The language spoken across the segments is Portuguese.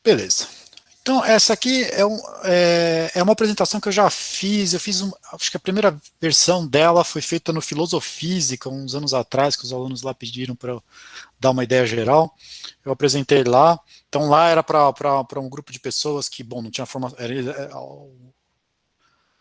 Beleza. Então, essa aqui é uma apresentação que eu já fiz. Acho que a primeira versão dela foi feita no Filosofísica, uns anos atrás, que os alunos lá pediram para eu dar uma ideia geral. Eu apresentei lá. Então, lá era para um grupo de pessoas que, bom, não tinha formação. A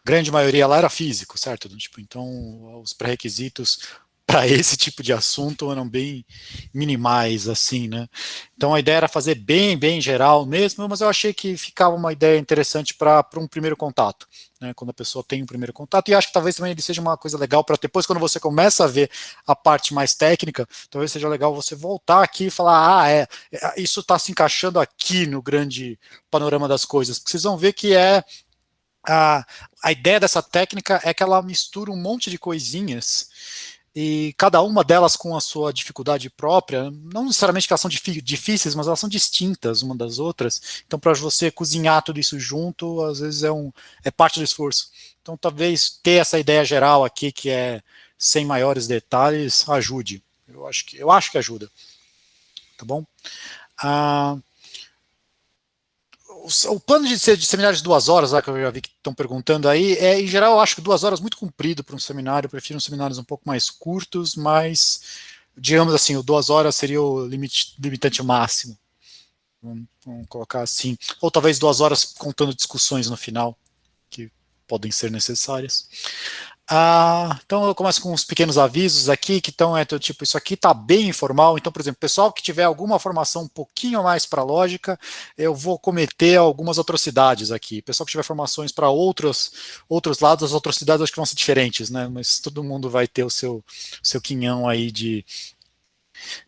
grande maioria lá era físico, certo? Tipo, então, os pré-requisitos para esse tipo de assunto eram bem minimais, assim, né? Então a ideia era fazer bem geral mesmo, mas eu achei que ficava uma ideia interessante para um primeiro contato, né? Quando a pessoa tem um primeiro contato, e acho que talvez também ele seja uma coisa legal para depois, quando você começa a ver a parte mais técnica, talvez seja legal você voltar aqui e falar, isso está se encaixando aqui no grande panorama das coisas, porque vocês vão ver que a, a ideia dessa técnica é que ela mistura um monte de coisinhas e cada uma delas com a sua dificuldade própria, não necessariamente que elas são difíceis, mas elas são distintas uma das outras. Então, para você cozinhar tudo isso junto, às vezes é parte do esforço. Então, talvez ter essa ideia geral aqui, que é sem maiores detalhes, ajude. Eu acho que ajuda, tá bom? Ah, o plano de seminário de 2 horas, lá que eu já vi que estão perguntando aí, em geral, eu acho que 2 horas é muito comprido para um seminário. Eu prefiro uns seminários um pouco mais curtos, mas, digamos assim, o 2 horas seria o limitante máximo. Vamos colocar assim. Ou talvez 2 horas contando discussões no final, que podem ser necessárias. Então eu começo com uns pequenos avisos aqui que estão, tipo, isso aqui está bem informal. Então, por exemplo, pessoal que tiver alguma formação um pouquinho mais para lógica, eu vou cometer algumas atrocidades aqui. Pessoal que tiver formações para outros lados, as atrocidades acho que vão ser diferentes, né? Mas todo mundo vai ter o seu quinhão aí de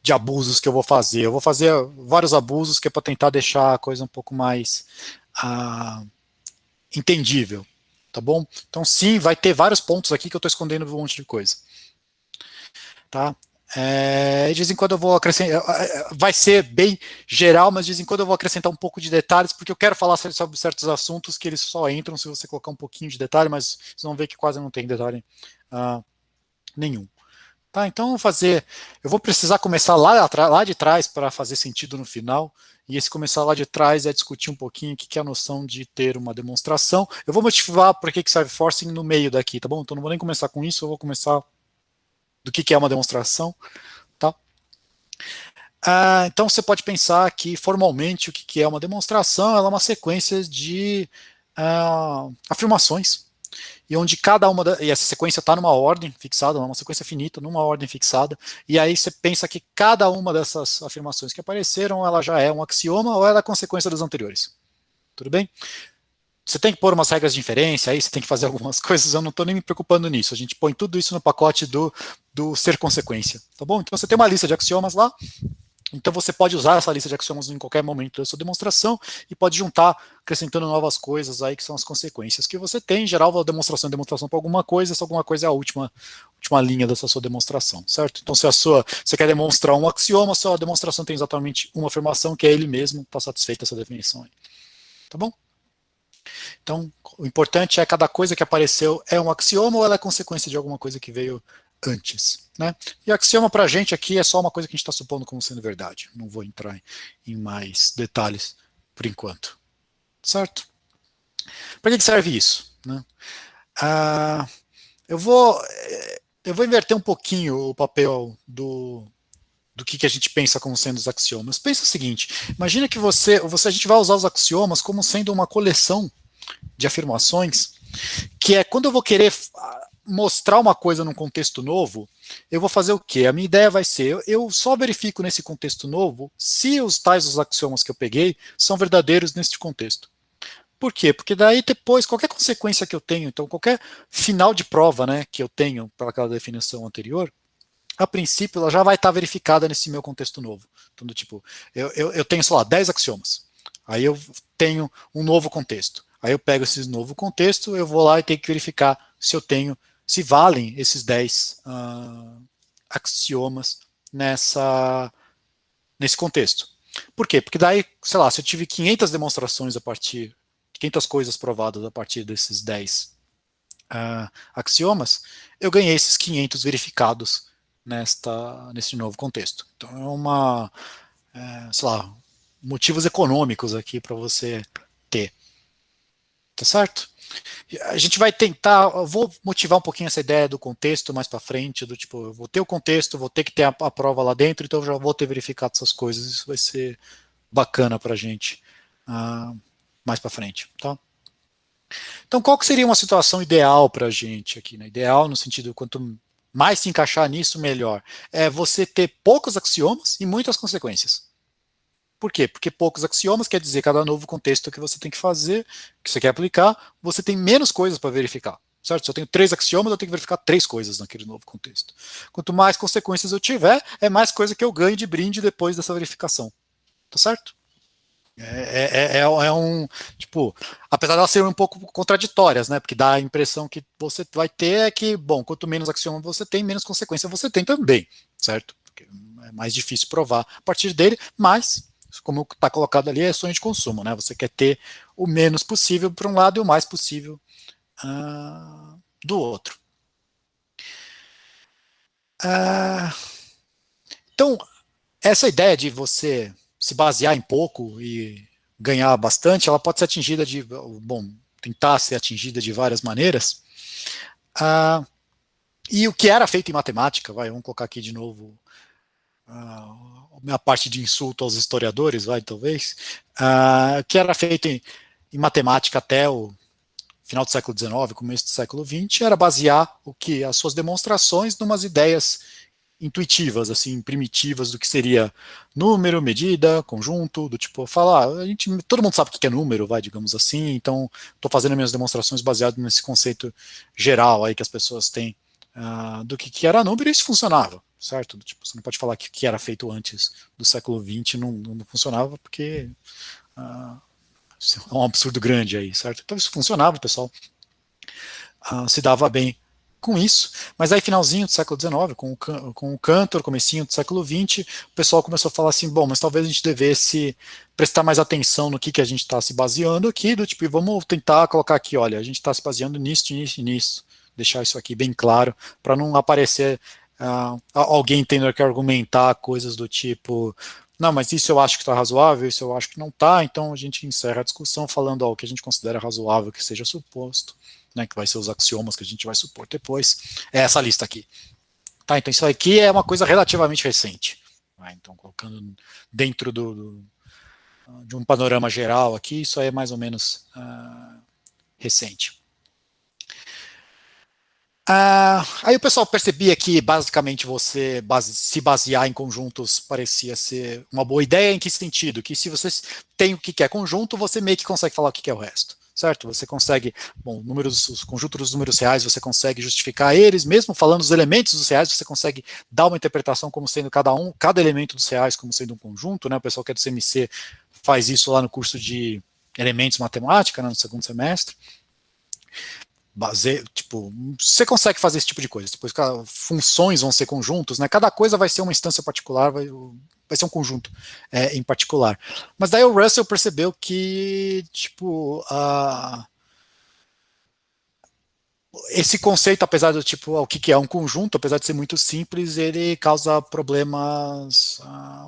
abusos que eu vou fazer. Eu vou fazer vários abusos que é para tentar deixar a coisa um pouco mais ah, entendível, tá bom? Então, sim, vai ter vários pontos aqui que eu estou escondendo um monte de coisa, tá? De vez em quando eu vou acrescentar, vai ser bem geral, mas de vez em quando eu vou acrescentar um pouco de detalhes, porque eu quero falar sobre certos assuntos que eles só entram se você colocar um pouquinho de detalhe, mas vocês vão ver que quase não tem detalhe nenhum. Tá, então eu vou precisar começar lá de trás para fazer sentido no final, e esse começar lá de trás é discutir um pouquinho o que é a noção de ter uma demonstração. Eu vou motivar por que serve forcing no meio daqui, tá bom? Então não vou nem começar com isso, eu vou começar do que é uma demonstração, tá? Então você pode pensar que formalmente o que é uma demonstração, ela é uma sequência de afirmações, e onde e essa sequência está numa ordem fixada, uma sequência finita, numa ordem fixada, e aí você pensa que cada uma dessas afirmações que apareceram, ela já é um axioma ou ela é consequência das anteriores. Tudo bem? Você tem que pôr umas regras de inferência, aí você tem que fazer algumas coisas, eu não estou nem me preocupando nisso, a gente põe tudo isso no pacote do ser consequência, tá bom? Então você tem uma lista de axiomas lá, então você pode usar essa lista de axiomas em qualquer momento da sua demonstração e pode juntar, acrescentando novas coisas aí que são as consequências que você tem. Em geral, a demonstração é demonstração para alguma coisa, essa alguma coisa é a última linha dessa sua demonstração, certo? Então, se você quer demonstrar um axioma, a sua demonstração tem exatamente uma afirmação, que é ele mesmo, está satisfeita essa definição aí. Tá bom? Então, o importante é cada coisa que apareceu é um axioma ou ela é consequência de alguma coisa que veio antes, né? E axioma para a gente aqui é só uma coisa que a gente está supondo como sendo verdade. Não vou entrar em mais detalhes por enquanto, certo? Para que serve isso, né? Ah, eu vou eu vou inverter um pouquinho o papel do que a gente pensa como sendo os axiomas. Pensa o seguinte: imagina que a gente vai usar os axiomas como sendo uma coleção de afirmações, que é quando eu vou querer mostrar uma coisa num contexto novo, eu vou fazer o quê? A minha ideia vai ser, eu só verifico nesse contexto novo se os axiomas que eu peguei são verdadeiros neste contexto. Por quê? Porque daí depois, qualquer consequência que eu tenho, então qualquer final de prova, né, que eu tenho para aquela definição anterior, a princípio ela já vai estar verificada nesse meu contexto novo. Então, do tipo, eu tenho, sei lá, 10 axiomas. Aí eu tenho um novo contexto. Aí eu pego esse novo contexto, eu vou lá e tenho que verificar se valem esses 10 axiomas nesse contexto. Por quê? Porque daí, sei lá, se eu tive 500 demonstrações 500 coisas provadas a partir desses 10 axiomas, eu ganhei esses 500 verificados nesse novo contexto. Então é sei lá, motivos econômicos aqui para você ter. Tá certo? A gente vai tentar, eu vou motivar um pouquinho essa ideia do contexto mais para frente, do tipo, eu vou ter o contexto, vou ter que ter a prova lá dentro, então eu já vou ter verificado essas coisas, isso vai ser bacana para a gente mais para frente, tá? Então, qual que seria uma situação ideal para a gente aqui, né? Ideal no sentido, quanto mais se encaixar nisso, melhor. É você ter poucos axiomas e muitas consequências. Por quê? Porque poucos axiomas quer dizer cada novo contexto que você tem que fazer, que você quer aplicar, você tem menos coisas para verificar. Certo? Se eu tenho 3 axiomas, eu tenho que verificar 3 coisas naquele novo contexto. Quanto mais consequências eu tiver, é mais coisa que eu ganho de brinde depois dessa verificação. Tá certo? É um, tipo, apesar de elas serem um pouco contraditórias, né? Porque dá a impressão que você vai ter é que, bom, quanto menos axioma você tem, menos consequência você tem também, certo? Porque é mais difícil provar a partir dele, mas, como está colocado ali, é sonho de consumo, né? Você quer ter o menos possível para um lado e o mais possível do outro. Então, essa ideia de você se basear em pouco e ganhar bastante, ela pode ser atingida de, bom, tentar ser atingida de várias maneiras. E o que era feito em matemática, vamos colocar aqui de novo a minha parte de insulto aos historiadores, talvez, que era feito em matemática até o final do século XIX, começo do século XX, era basear as suas demonstrações em umas ideias intuitivas, assim, primitivas do que seria número, medida, conjunto, do tipo, falar, todo mundo sabe o que é número, digamos assim, então estou fazendo minhas demonstrações baseado nesse conceito geral aí que as pessoas têm do que era número, e isso funcionava, certo? Tipo, você não pode falar que o que era feito antes do século XX não funcionava, porque é um absurdo grande aí, certo? Então isso funcionava, o pessoal se dava bem com isso, mas aí finalzinho do século XIX, com o Cantor, comecinho do século XX, o pessoal começou a falar assim, bom, mas talvez a gente devesse prestar mais atenção no que a gente está se baseando aqui, do tipo, vamos tentar colocar aqui, olha, a gente está se baseando nisso, nisso e nisso, deixar isso aqui bem claro, para não aparecer alguém tendo que argumentar coisas do tipo, não, mas isso eu acho que está razoável, isso eu acho que não está, então a gente encerra a discussão falando o que a gente considera razoável que seja suposto, né, que vai ser os axiomas que a gente vai supor depois, é essa lista aqui. Tá, então isso aqui é uma coisa relativamente recente. Então, colocando dentro de um panorama geral aqui, isso aí é mais ou menos recente. Aí o pessoal percebia que basicamente você se basear em conjuntos parecia ser uma boa ideia. Em que sentido? Que se você tem o que é conjunto, você meio que consegue falar o que é o resto, certo? Você consegue, bom, os conjuntos dos números reais, você consegue justificar eles, mesmo falando os elementos dos reais, você consegue dar uma interpretação como sendo cada elemento dos reais como sendo um conjunto, né? O pessoal que é do CMC faz isso lá no curso de elementos matemática, né, no segundo semestre. Tipo, você consegue fazer esse tipo de coisa. Depois, funções vão ser conjuntos, né? Cada coisa vai ser uma instância particular, vai ser um conjunto em particular. Mas daí o Russell percebeu que, tipo, esse conceito, apesar do tipo, o que é um conjunto, apesar de ser muito simples, ele causa problemas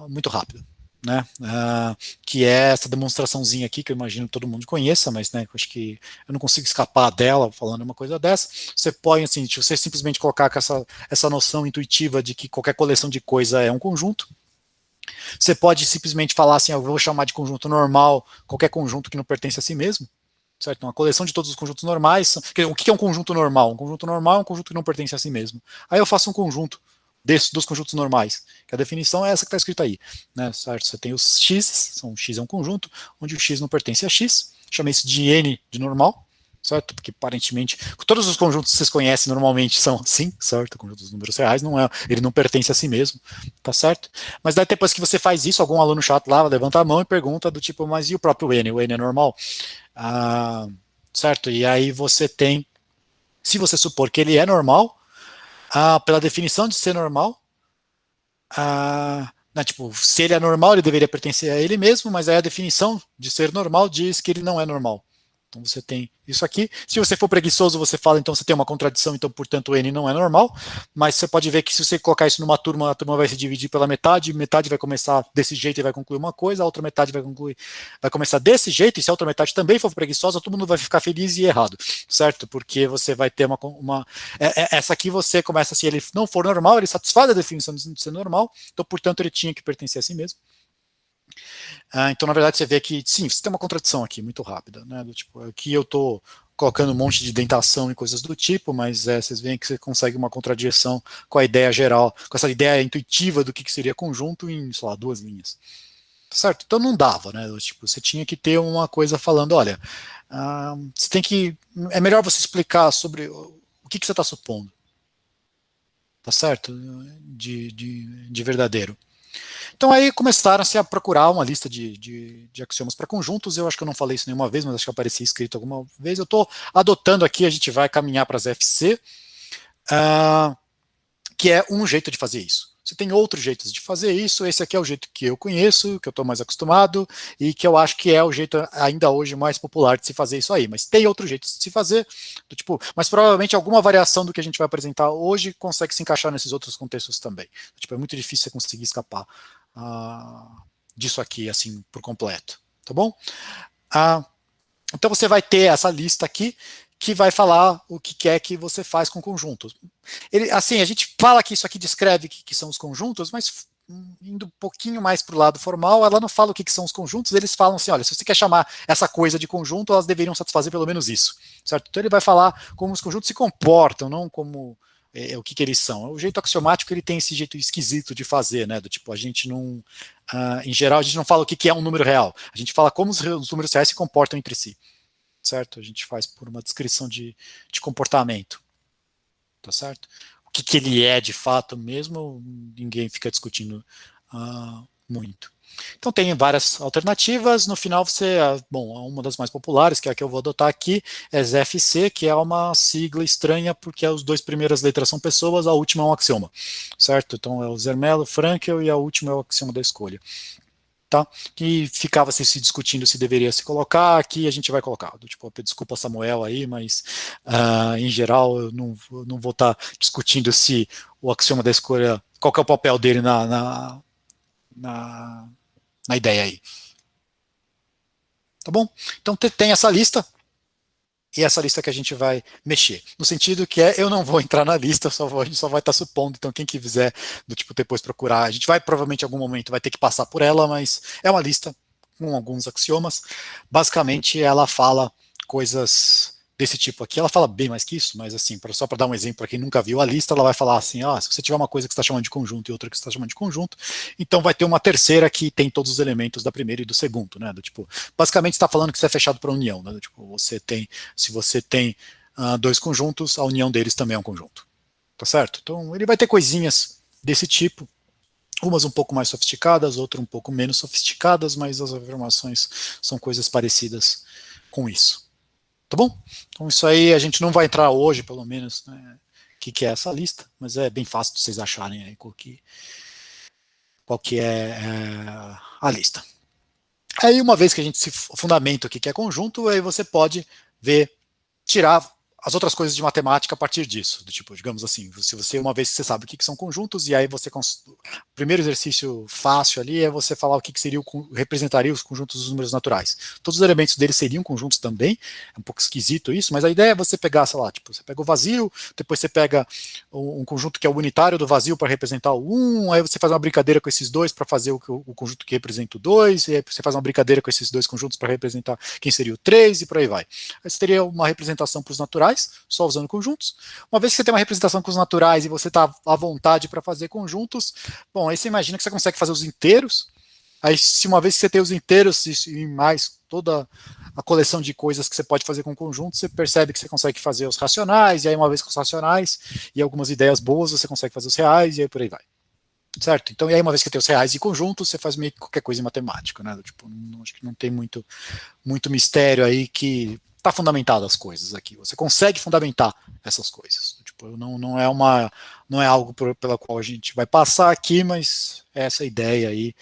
muito rápido. Né, que é essa demonstraçãozinha aqui, que eu imagino que todo mundo conheça, mas né, eu acho que eu não consigo escapar dela falando uma coisa dessa. Você põe assim, se você simplesmente colocar com essa noção intuitiva de que qualquer coleção de coisa é um conjunto, você pode simplesmente falar assim, eu vou chamar de conjunto normal qualquer conjunto que não pertence a si mesmo, certo? Uma coleção de todos os conjuntos normais. O que é um conjunto normal? Um conjunto normal é um conjunto que não pertence a si mesmo. Aí eu faço um conjunto dos conjuntos normais, que a definição é essa que está escrita aí, né, certo? Você tem os x, x é um conjunto, onde o x não pertence a x, chamei isso de n de normal, certo? Porque aparentemente, todos os conjuntos que vocês conhecem normalmente são assim, certo? O conjunto dos números reais ele não pertence a si mesmo, tá certo? Mas daí depois que você faz isso, algum aluno chato lá levanta a mão e pergunta do tipo, mas e o próprio n? O n é normal? Certo? E aí você tem, se você supor que ele é normal, pela definição de ser normal, né, tipo, se ele é normal, ele deveria pertencer a ele mesmo, mas aí a definição de ser normal diz que ele não é normal, Então você tem isso aqui. Se você for preguiçoso, você fala, então você tem uma contradição, então portanto o N não é normal, mas você pode ver que se você colocar isso numa turma, a turma vai se dividir pela metade vai começar desse jeito e vai concluir uma coisa, a outra metade vai começar desse jeito, e se a outra metade também for preguiçosa, todo mundo vai ficar feliz e errado, certo? Porque você vai ter essa aqui você começa, se ele não for normal, ele satisfaz a definição de ser normal, então portanto ele tinha que pertencer a si mesmo. Então, na verdade, você vê que, sim, você tem uma contradição aqui, muito rápida, né? Do tipo, aqui eu estou colocando um monte de dentação e coisas do tipo, mas vocês veem que você consegue uma contradição com a ideia geral, com essa ideia intuitiva do que seria conjunto em, sei lá, 2 linhas. Certo? Então não dava, né? Tipo, você tinha que ter uma coisa falando, olha, você tem que. É melhor você explicar sobre o que você está supondo. Tá certo? De verdadeiro. Então aí começaram-se a procurar uma lista de axiomas para conjuntos. Eu acho que eu não falei isso nenhuma vez, mas acho que aparecia escrito alguma vez. Eu estou adotando aqui, a gente vai caminhar para as FC, que é um jeito de fazer isso. Você tem outros jeitos de fazer isso, esse aqui é o jeito que eu conheço, que eu estou mais acostumado, e que eu acho que é o jeito ainda hoje mais popular de se fazer isso aí. Mas tem outros jeitos de se fazer, do tipo, mas provavelmente alguma variação do que a gente vai apresentar hoje consegue se encaixar nesses outros contextos também. Tipo, é muito difícil você conseguir escapar disso aqui, assim, por completo. Tá bom? Então você vai ter essa lista aqui, que vai falar o que é que você faz com conjuntos. Assim, a gente fala que isso aqui descreve o que são os conjuntos, mas indo um pouquinho mais para o lado formal, ela não fala o que são os conjuntos, eles falam assim, olha, se você quer chamar essa coisa de conjunto, elas deveriam satisfazer pelo menos isso, certo? Então ele vai falar como os conjuntos se comportam, não como o que eles são. O jeito axiomático ele tem esse jeito esquisito de fazer, né? Do tipo, a gente não, em geral, a gente não fala o que é um número real, a gente fala como os números reais se comportam entre si, certo? A gente faz por uma descrição de comportamento, tá certo? O que ele é de fato mesmo, ninguém fica discutindo muito. Então tem várias alternativas, no final você, bom, uma das mais populares, que é a que eu vou adotar aqui, é ZFC, que é uma sigla estranha, porque as 2 primeiras letras são pessoas, a última é um axioma, certo? Então é o Zermelo, Frankel, e a última é o axioma da escolha. Tá? Que ficava se discutindo se deveria se colocar, aqui a gente vai colocar. Tipo, desculpa Samuel aí, mas em geral eu não vou estar discutindo se o axioma da escolha, qual que é o papel dele na ideia aí. Tá bom? Então tem essa lista, e essa lista que a gente vai mexer. No sentido que eu não vou entrar na lista, a gente só vai estar supondo, então quem quiser do tipo depois procurar, a gente vai provavelmente em algum momento vai ter que passar por ela, mas é uma lista com alguns axiomas. Basicamente ela fala coisas desse tipo aqui, ela fala bem mais que isso, mas assim, só para dar um exemplo para quem nunca viu a lista, ela vai falar assim, se você tiver uma coisa que você está chamando de conjunto e outra que você está chamando de conjunto, então vai ter uma terceira que tem todos os elementos da primeira e do segundo, né? Do tipo, basicamente está falando que você é fechado para união, né? Do tipo, se você tem 2 conjuntos, a união deles também é um conjunto, tá certo? Então ele vai ter coisinhas desse tipo, umas um pouco mais sofisticadas, outras um pouco menos sofisticadas, mas as afirmações são coisas parecidas com isso. Tá bom? Então isso aí a gente não vai entrar hoje, pelo menos, né, o que é essa lista, mas é bem fácil de vocês acharem aí qual que é a lista. Aí uma vez que a gente se fundamenta o que é conjunto, aí você pode ver, tirar as outras coisas de matemática a partir disso, do tipo, digamos assim, se você, uma vez que você sabe o que são conjuntos, e aí você, o primeiro exercício fácil ali é você falar o que seria representaria os conjuntos dos números naturais. Todos os elementos deles seriam conjuntos também, é um pouco esquisito isso, mas a ideia é você pegar, sei lá, tipo, você pega o vazio, depois você pega um conjunto que é o unitário do vazio para representar o 1, aí você faz uma brincadeira com esses dois para fazer o conjunto que representa o 2, e aí você faz uma brincadeira com esses dois conjuntos para representar quem seria o 3, e por aí vai. Aí você teria uma representação para os naturais, só usando conjuntos. Uma vez que você tem uma representação com os naturais e você está à vontade para fazer conjuntos, bom, aí você imagina que você consegue fazer os inteiros. Aí, se uma vez que você tem os inteiros e mais toda a coleção de coisas que você pode fazer com conjuntos, você percebe que você consegue fazer os racionais, e aí uma vez com os racionais e algumas ideias boas, você consegue fazer os reais, e aí por aí vai. Certo? Então, e aí uma vez que tem os reais e conjuntos, você faz meio que qualquer coisa em matemática, né? Tipo, acho que não tem muito mistério aí que está fundamentado as coisas aqui. Você consegue fundamentar essas coisas. Tipo, não é algo pela qual a gente vai passar aqui, mas é essa ideia aí.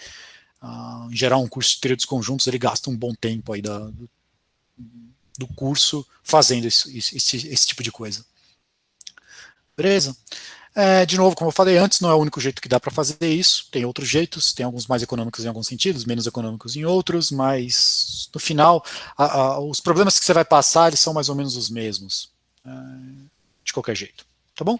Em geral, um curso de teoria dos conjuntos ele gasta um bom tempo aí do curso fazendo esse tipo de coisa. Beleza? De novo, como eu falei antes, não é o único jeito que dá para fazer isso, tem outros jeitos, tem alguns mais econômicos em alguns sentidos, menos econômicos em outros, mas no final, os problemas que você vai passar, eles são mais ou menos os mesmos, de qualquer jeito, tá bom?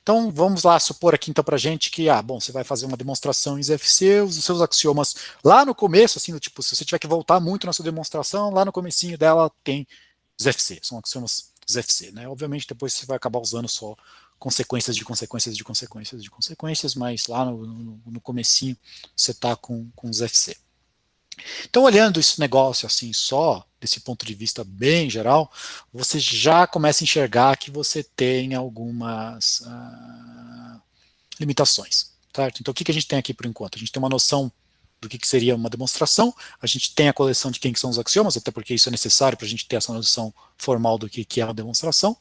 Então, vamos lá supor aqui então para a gente que, bom, você vai fazer uma demonstração em ZFC, os seus axiomas lá no começo, assim, tipo, se você tiver que voltar muito na sua demonstração, lá no comecinho dela tem ZFC, são axiomas ZFC, né? Obviamente depois você vai acabar usando só consequências de consequências de consequências de consequências, mas lá no comecinho você está com ZFC. Então, olhando esse negócio assim só, desse ponto de vista bem geral, você já começa a enxergar que você tem algumas limitações, certo? Então, o que a gente tem aqui por enquanto? A gente tem uma noção do que seria uma demonstração, a gente tem a coleção de quem que são os axiomas, até porque isso é necessário para a gente ter essa noção formal do que é uma demonstração.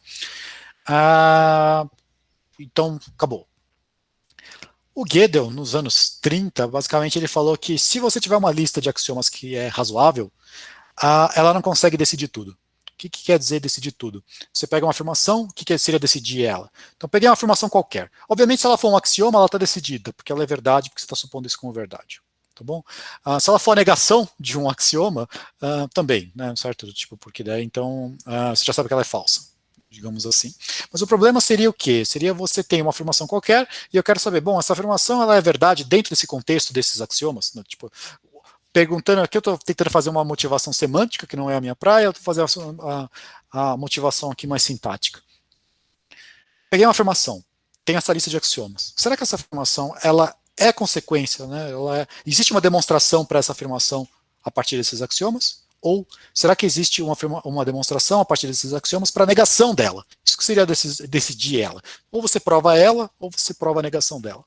Então, acabou. O Gödel, nos anos 30, basicamente ele falou que se você tiver uma lista de axiomas que é razoável, ela não consegue decidir tudo. O que quer dizer decidir tudo? Você pega uma afirmação, o que seria decidir ela? Então, peguei uma afirmação qualquer. Obviamente, se ela for um axioma, ela está decidida, porque ela é verdade, porque você está supondo isso como verdade. Tá bom? Se ela for a negação de um axioma, também, né, certo? Tipo, porque daí, então, você já sabe que ela é falsa, digamos assim. Mas o problema seria o quê? Seria você ter uma afirmação qualquer e eu quero saber, bom, essa afirmação ela é verdade dentro desse contexto desses axiomas? Né? Tipo, perguntando aqui, eu estou tentando fazer uma motivação semântica, que não é a minha praia, eu estou fazendo a motivação aqui mais sintática. Peguei uma afirmação, tem essa lista de axiomas. Será que essa afirmação ela é consequência, né? Existe uma demonstração para essa afirmação a partir desses axiomas? Ou será que existe uma demonstração a partir desses axiomas para a negação dela? Isso que seria decidir ela. Ou você prova ela, ou você prova a negação dela.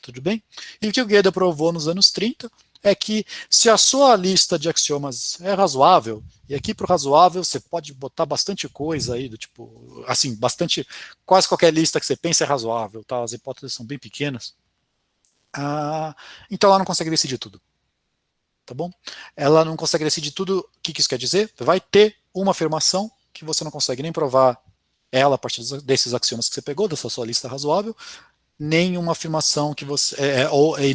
Tudo bem? E o que o Gödel provou nos anos 30 é que se a sua lista de axiomas é razoável, e aqui para o razoável você pode botar bastante coisa aí, do tipo, assim, bastante, quase qualquer lista que você pense é razoável, tá? As hipóteses são bem pequenas. Então ela não consegue decidir tudo. Tá bom? Ela não consegue decidir tudo. O que isso quer dizer? Vai ter uma afirmação que você não consegue nem provar ela a partir desses axiomas que você pegou, dessa sua lista razoável, nem uma afirmação que você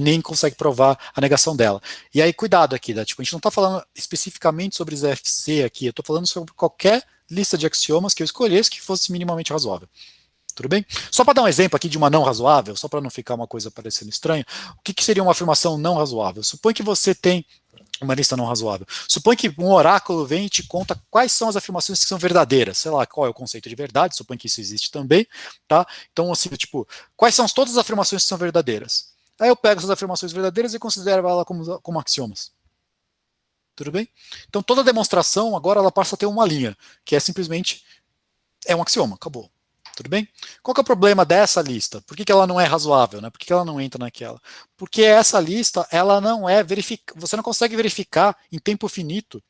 nem consegue provar a negação dela. E aí, cuidado aqui, né? Tipo, a gente não está falando especificamente sobre ZFC aqui, eu estou falando sobre qualquer lista de axiomas que eu escolhesse que fosse minimamente razoável. Tudo bem? Só para dar um exemplo aqui de uma não razoável, só para não ficar uma coisa parecendo estranha, o que seria uma afirmação não razoável? Supõe que você tem uma lista não razoável. Supõe que um oráculo vem e te conta quais são as afirmações que são verdadeiras. Sei lá, qual é o conceito de verdade, supõe que isso existe também, tá? Então, assim, tipo, quais são todas as afirmações que são verdadeiras? Aí eu pego essas afirmações verdadeiras e considero ela como axiomas. Tudo bem? Então, toda demonstração agora ela passa a ter uma linha, que é simplesmente um axioma, acabou. Tudo bem? Qual que é o problema dessa lista? Por que ela não é razoável? Né? Por que ela não entra naquela? Porque essa lista, ela não é verificada. Você não consegue verificar em tempo finito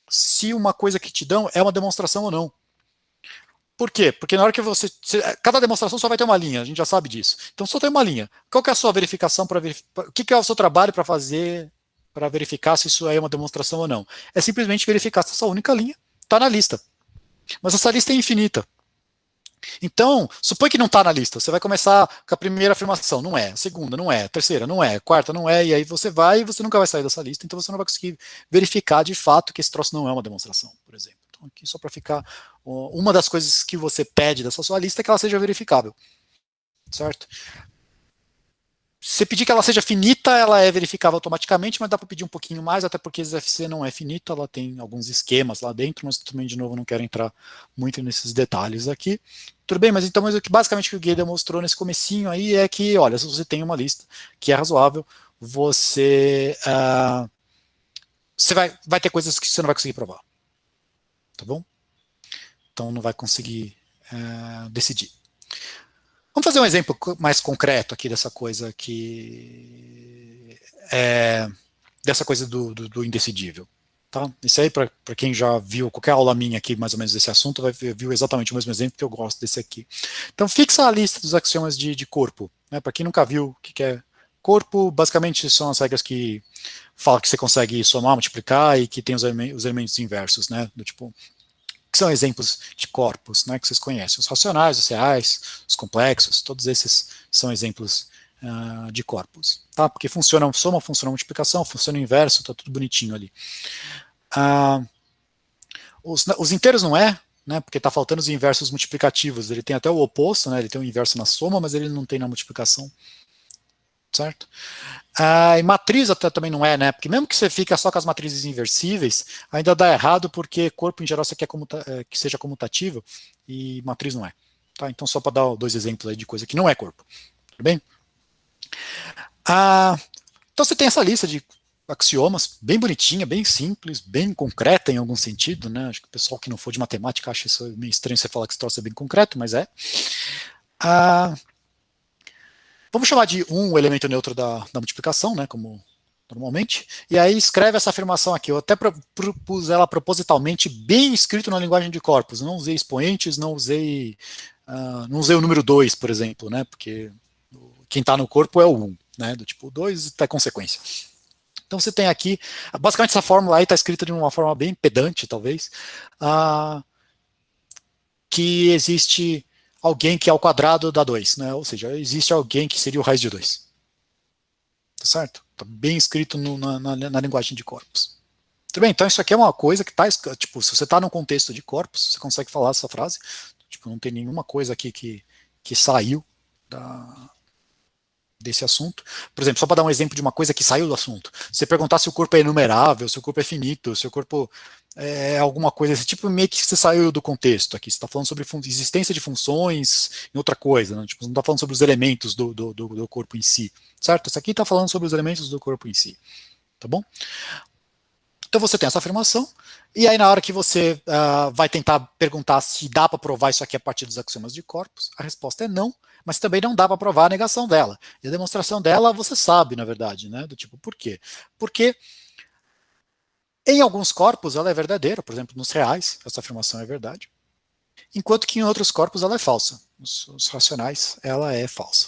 se uma coisa que te dão é uma demonstração ou não. Por quê? Porque na hora que cada demonstração só vai ter uma linha, a gente já sabe disso. Então só tem uma linha. Qual que é a sua verificação para verificar? O que é o seu trabalho para fazer para verificar se isso é uma demonstração ou não? É simplesmente verificar se essa única linha está na lista. Mas essa lista é infinita. Então, supõe que não está na lista. Você vai começar com a primeira afirmação, não é. A segunda, não é. A terceira, não é. A quarta, não é. E aí você vai e você nunca vai sair dessa lista. Então você não vai conseguir verificar de fato que esse troço não é uma demonstração, por exemplo. Então, aqui só para ficar. Uma das coisas que você pede dessa sua lista é que ela seja verificável. Certo? Se você pedir que ela seja finita, ela é verificável automaticamente, mas dá para pedir um pouquinho mais, até porque a ZFC não é finita, ela tem alguns esquemas lá dentro, mas também, de novo, não quero entrar muito nesses detalhes aqui. Tudo bem, mas então mas basicamente o que o Gödel mostrou nesse comecinho aí é que, olha, se você tem uma lista que é razoável, você vai ter coisas que você não vai conseguir provar. Tá bom? Então não vai conseguir decidir. Vamos fazer um exemplo mais concreto aqui dessa coisa dessa coisa do indecidível. Tá? Isso aí, para quem já viu qualquer aula minha aqui, mais ou menos desse assunto, viu exatamente o mesmo exemplo que eu gosto desse aqui. Então, fixa a lista dos axiomas de corpo. Né? Para quem nunca viu o que é corpo, basicamente são as regras que falam que você consegue somar, multiplicar e que tem os elementos inversos, né? Do tipo, que são exemplos de corpos, né, que vocês conhecem. Os racionais, os reais, os complexos, todos esses são exemplos de corpos. Tá? Porque funciona soma, funciona multiplicação, funciona inverso, está tudo bonitinho ali. Os inteiros não é, né, porque está faltando os inversos multiplicativos. Ele tem até o oposto, né, ele tem o inverso na soma, mas ele não tem na multiplicação. Certo? E matriz até também não é, né? Porque mesmo que você fica só com as matrizes inversíveis, ainda dá errado, porque corpo em geral você quer que seja comutativo e matriz não é. Tá? Então, só para dar 2 exemplos aí de coisa que não é corpo. Tudo bem? Então, você tem essa lista de axiomas, bem bonitinha, bem simples, bem concreta em algum sentido, né? Acho que o pessoal que não for de matemática acha isso meio estranho você falar que esse troço é bem concreto, mas é. Vamos chamar de o elemento neutro da multiplicação, né, como normalmente, e aí escreve essa afirmação aqui. Eu até propus ela propositalmente bem escrito na linguagem de corpos. Não usei expoentes, não usei o número 2, por exemplo, né, porque quem está no corpo é o 1, né, do tipo 2 está consequência. Então você tem aqui, basicamente essa fórmula aí está escrita de uma forma bem pedante, talvez, que existe alguém que ao quadrado dá 2, né? Ou seja, existe alguém que seria o raiz de 2. Tá certo? Tá bem escrito na linguagem de corpos. Tudo bem, então isso aqui é uma coisa que tá, tipo, se você está num contexto de corpos, você consegue falar essa frase, tipo, não tem nenhuma coisa aqui que saiu desse assunto. Por exemplo, só para dar um exemplo de uma coisa que saiu do assunto. Se você perguntar se o corpo é enumerável, se o corpo é finito, se o corpo é alguma coisa desse tipo, meio que você saiu do contexto aqui. Você está falando sobre existência de funções em outra coisa, né? Tipo, você não está falando sobre os elementos do corpo em si, certo? Isso aqui está falando sobre os elementos do corpo em si, tá bom? Então você tem essa afirmação, e aí na hora que você vai tentar perguntar se dá para provar isso aqui a partir dos axiomas de corpos, a resposta é não, mas também não dá para provar a negação dela. E a demonstração dela você sabe, na verdade, né? Do tipo, por quê? Porque em alguns corpos ela é verdadeira, por exemplo, nos reais, essa afirmação é verdade, enquanto que em outros corpos ela é falsa. Os racionais, ela é falsa.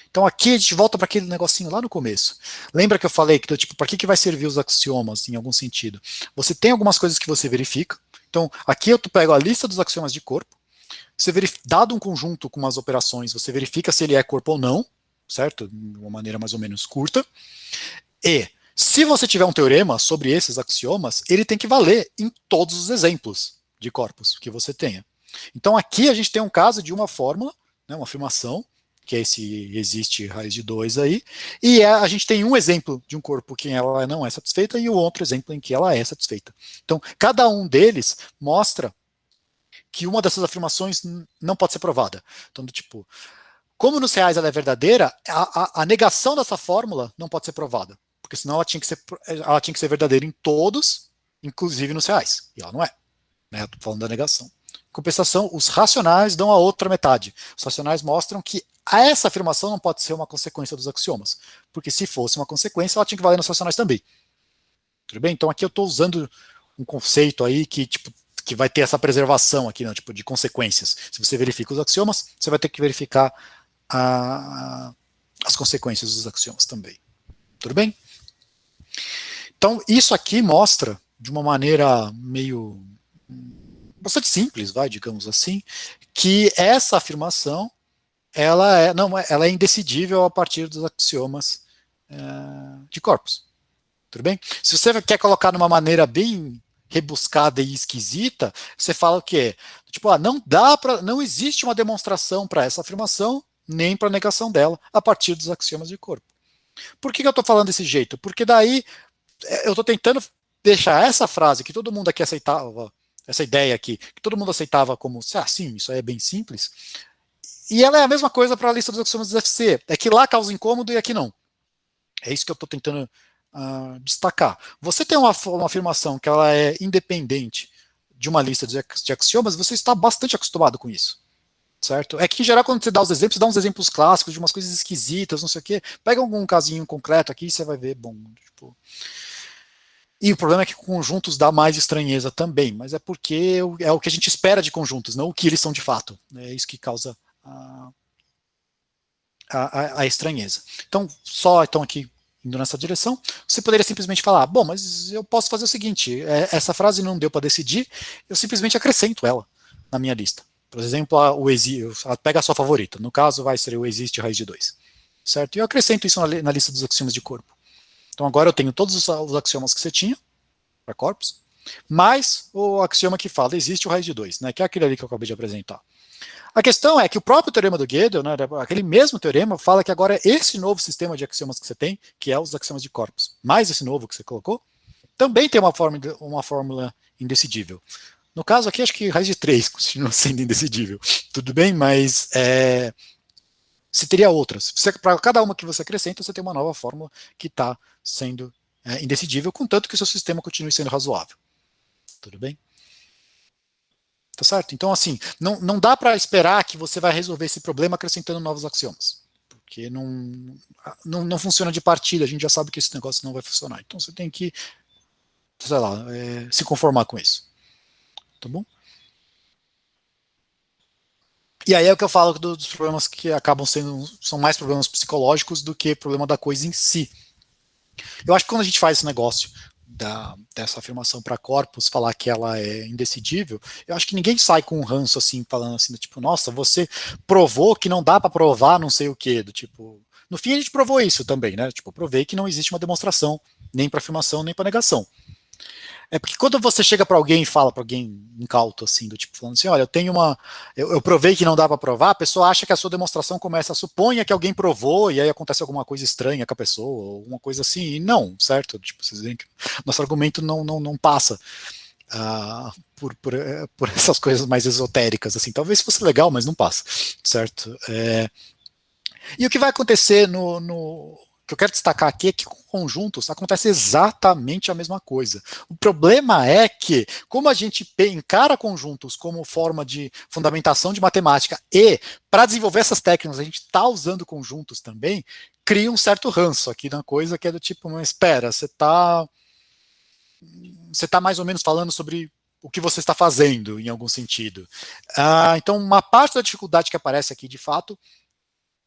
Então aqui a gente volta para aquele negocinho lá no começo. Lembra que eu falei que, tipo, para que vai servir os axiomas em algum sentido? Você tem algumas coisas que você verifica. Então aqui eu pego a lista dos axiomas de corpo. Você dado um conjunto com umas operações, você verifica se ele é corpo ou não, certo? De uma maneira mais ou menos curta. E se você tiver um teorema sobre esses axiomas, ele tem que valer em todos os exemplos de corpos que você tenha. Então aqui a gente tem um caso de uma fórmula, né, uma afirmação, que é esse existe raiz de 2 aí, e a gente tem um exemplo de um corpo que ela não é satisfeita e o outro exemplo em que ela é satisfeita. Então, cada um deles mostra que uma dessas afirmações não pode ser provada. Então, do tipo, como nos reais ela é verdadeira, a negação dessa fórmula não pode ser provada, porque senão ela tinha que ser verdadeira em todos, inclusive nos reais, e ela não é. Né? Estou falando da negação. Em compensação, os racionais dão a outra metade. Os racionais mostram que essa afirmação não pode ser uma consequência dos axiomas, porque se fosse uma consequência, ela tinha que valer nos racionais também. Tudo bem? Então aqui eu estou usando um conceito aí que, tipo, que vai ter essa preservação aqui, né, tipo, de consequências. Se você verifica os axiomas, você vai ter que verificar as consequências dos axiomas também. Tudo bem? Então isso aqui mostra, de uma maneira meio bastante simples, digamos assim, que essa afirmação ela é indecidível a partir dos axiomas de corpus. Tudo bem? Se você quer colocar de uma maneira bem rebuscada e esquisita, você fala o quê? Tipo, não existe uma demonstração para essa afirmação, nem para a negação dela, a partir dos axiomas de corpo. Por que eu estou falando desse jeito? Porque daí eu estou tentando deixar essa frase que todo mundo aqui aceitava, essa ideia aqui, que todo mundo aceitava como, sim, isso aí é bem simples, e ela é a mesma coisa para a lista dos axiomas do FC. É que lá causa incômodo e aqui não. É isso que eu estou tentando destacar. Você tem uma afirmação que ela é independente de uma lista de axiomas, você está bastante acostumado com isso. Certo? É que em geral, quando você dá os exemplos, você dá uns exemplos clássicos de umas coisas esquisitas, não sei o quê. Pega algum casinho concreto aqui e você vai ver, bom, tipo. E o problema é que conjuntos dá mais estranheza também, mas é porque é o que a gente espera de conjuntos, não o que eles são de fato. É isso que causa a estranheza. Então, só então aqui indo nessa direção, você poderia simplesmente falar, bom, mas eu posso fazer o seguinte, essa frase não deu para decidir, eu simplesmente acrescento ela na minha lista. Por exemplo, pega a sua favorita, no caso vai ser o existe raiz de 2, certo? E eu acrescento isso na lista dos axiomas de corpo. Então agora eu tenho todos os axiomas que você tinha para corpos, mais o axioma que fala existe o raiz de 2, né, que é aquele ali que eu acabei de apresentar. A questão é que o próprio teorema do Gödel, né, aquele mesmo teorema, fala que agora esse novo sistema de axiomas que você tem, que é os axiomas de corpos, mais esse novo que você colocou, também tem uma fórmula indecidível. No caso aqui, acho que raiz de 3 continua sendo indecidível. Tudo bem, mas você teria outras. Para cada uma que você acrescenta, você tem uma nova fórmula que está sendo indecidível, contanto que o seu sistema continue sendo razoável. Tudo bem? Tá certo? Então, assim, não dá para esperar que você vai resolver esse problema acrescentando novos axiomas. Porque não funciona de partida, a gente já sabe que esse negócio não vai funcionar. Então você tem que, sei lá, se conformar com isso. Tá bom? E aí é o que eu falo dos problemas que acabam são mais problemas psicológicos do que problema da coisa em si. Eu acho que quando a gente faz esse negócio dessa afirmação para corpus, falar que ela é indecidível, eu acho que ninguém sai com um ranço assim, falando assim, do tipo, nossa, você provou que não dá para provar não sei o que, do tipo, no fim a gente provou isso também, né? Tipo, eu provei que não existe uma demonstração, nem para afirmação, nem para negação. É porque quando você chega para alguém e fala para alguém incauto, assim, do tipo, falando assim, olha, eu provei que não dá para provar, a pessoa acha que a sua demonstração começa, suponha que alguém provou e aí acontece alguma coisa estranha com a pessoa, ou alguma coisa assim, e não, certo? Tipo, vocês veem que nosso argumento não passa por essas coisas mais esotéricas, assim, talvez fosse legal, mas não passa, certo? E o que vai acontecer que eu quero destacar aqui é que com conjuntos acontece exatamente a mesma coisa. O problema é que, como a gente encara conjuntos como forma de fundamentação de matemática e, para desenvolver essas técnicas, a gente está usando conjuntos também, cria um certo ranço aqui na coisa que é do tipo, mas espera, você tá mais ou menos falando sobre o que você está fazendo, em algum sentido. Então, uma parte da dificuldade que aparece aqui, de fato,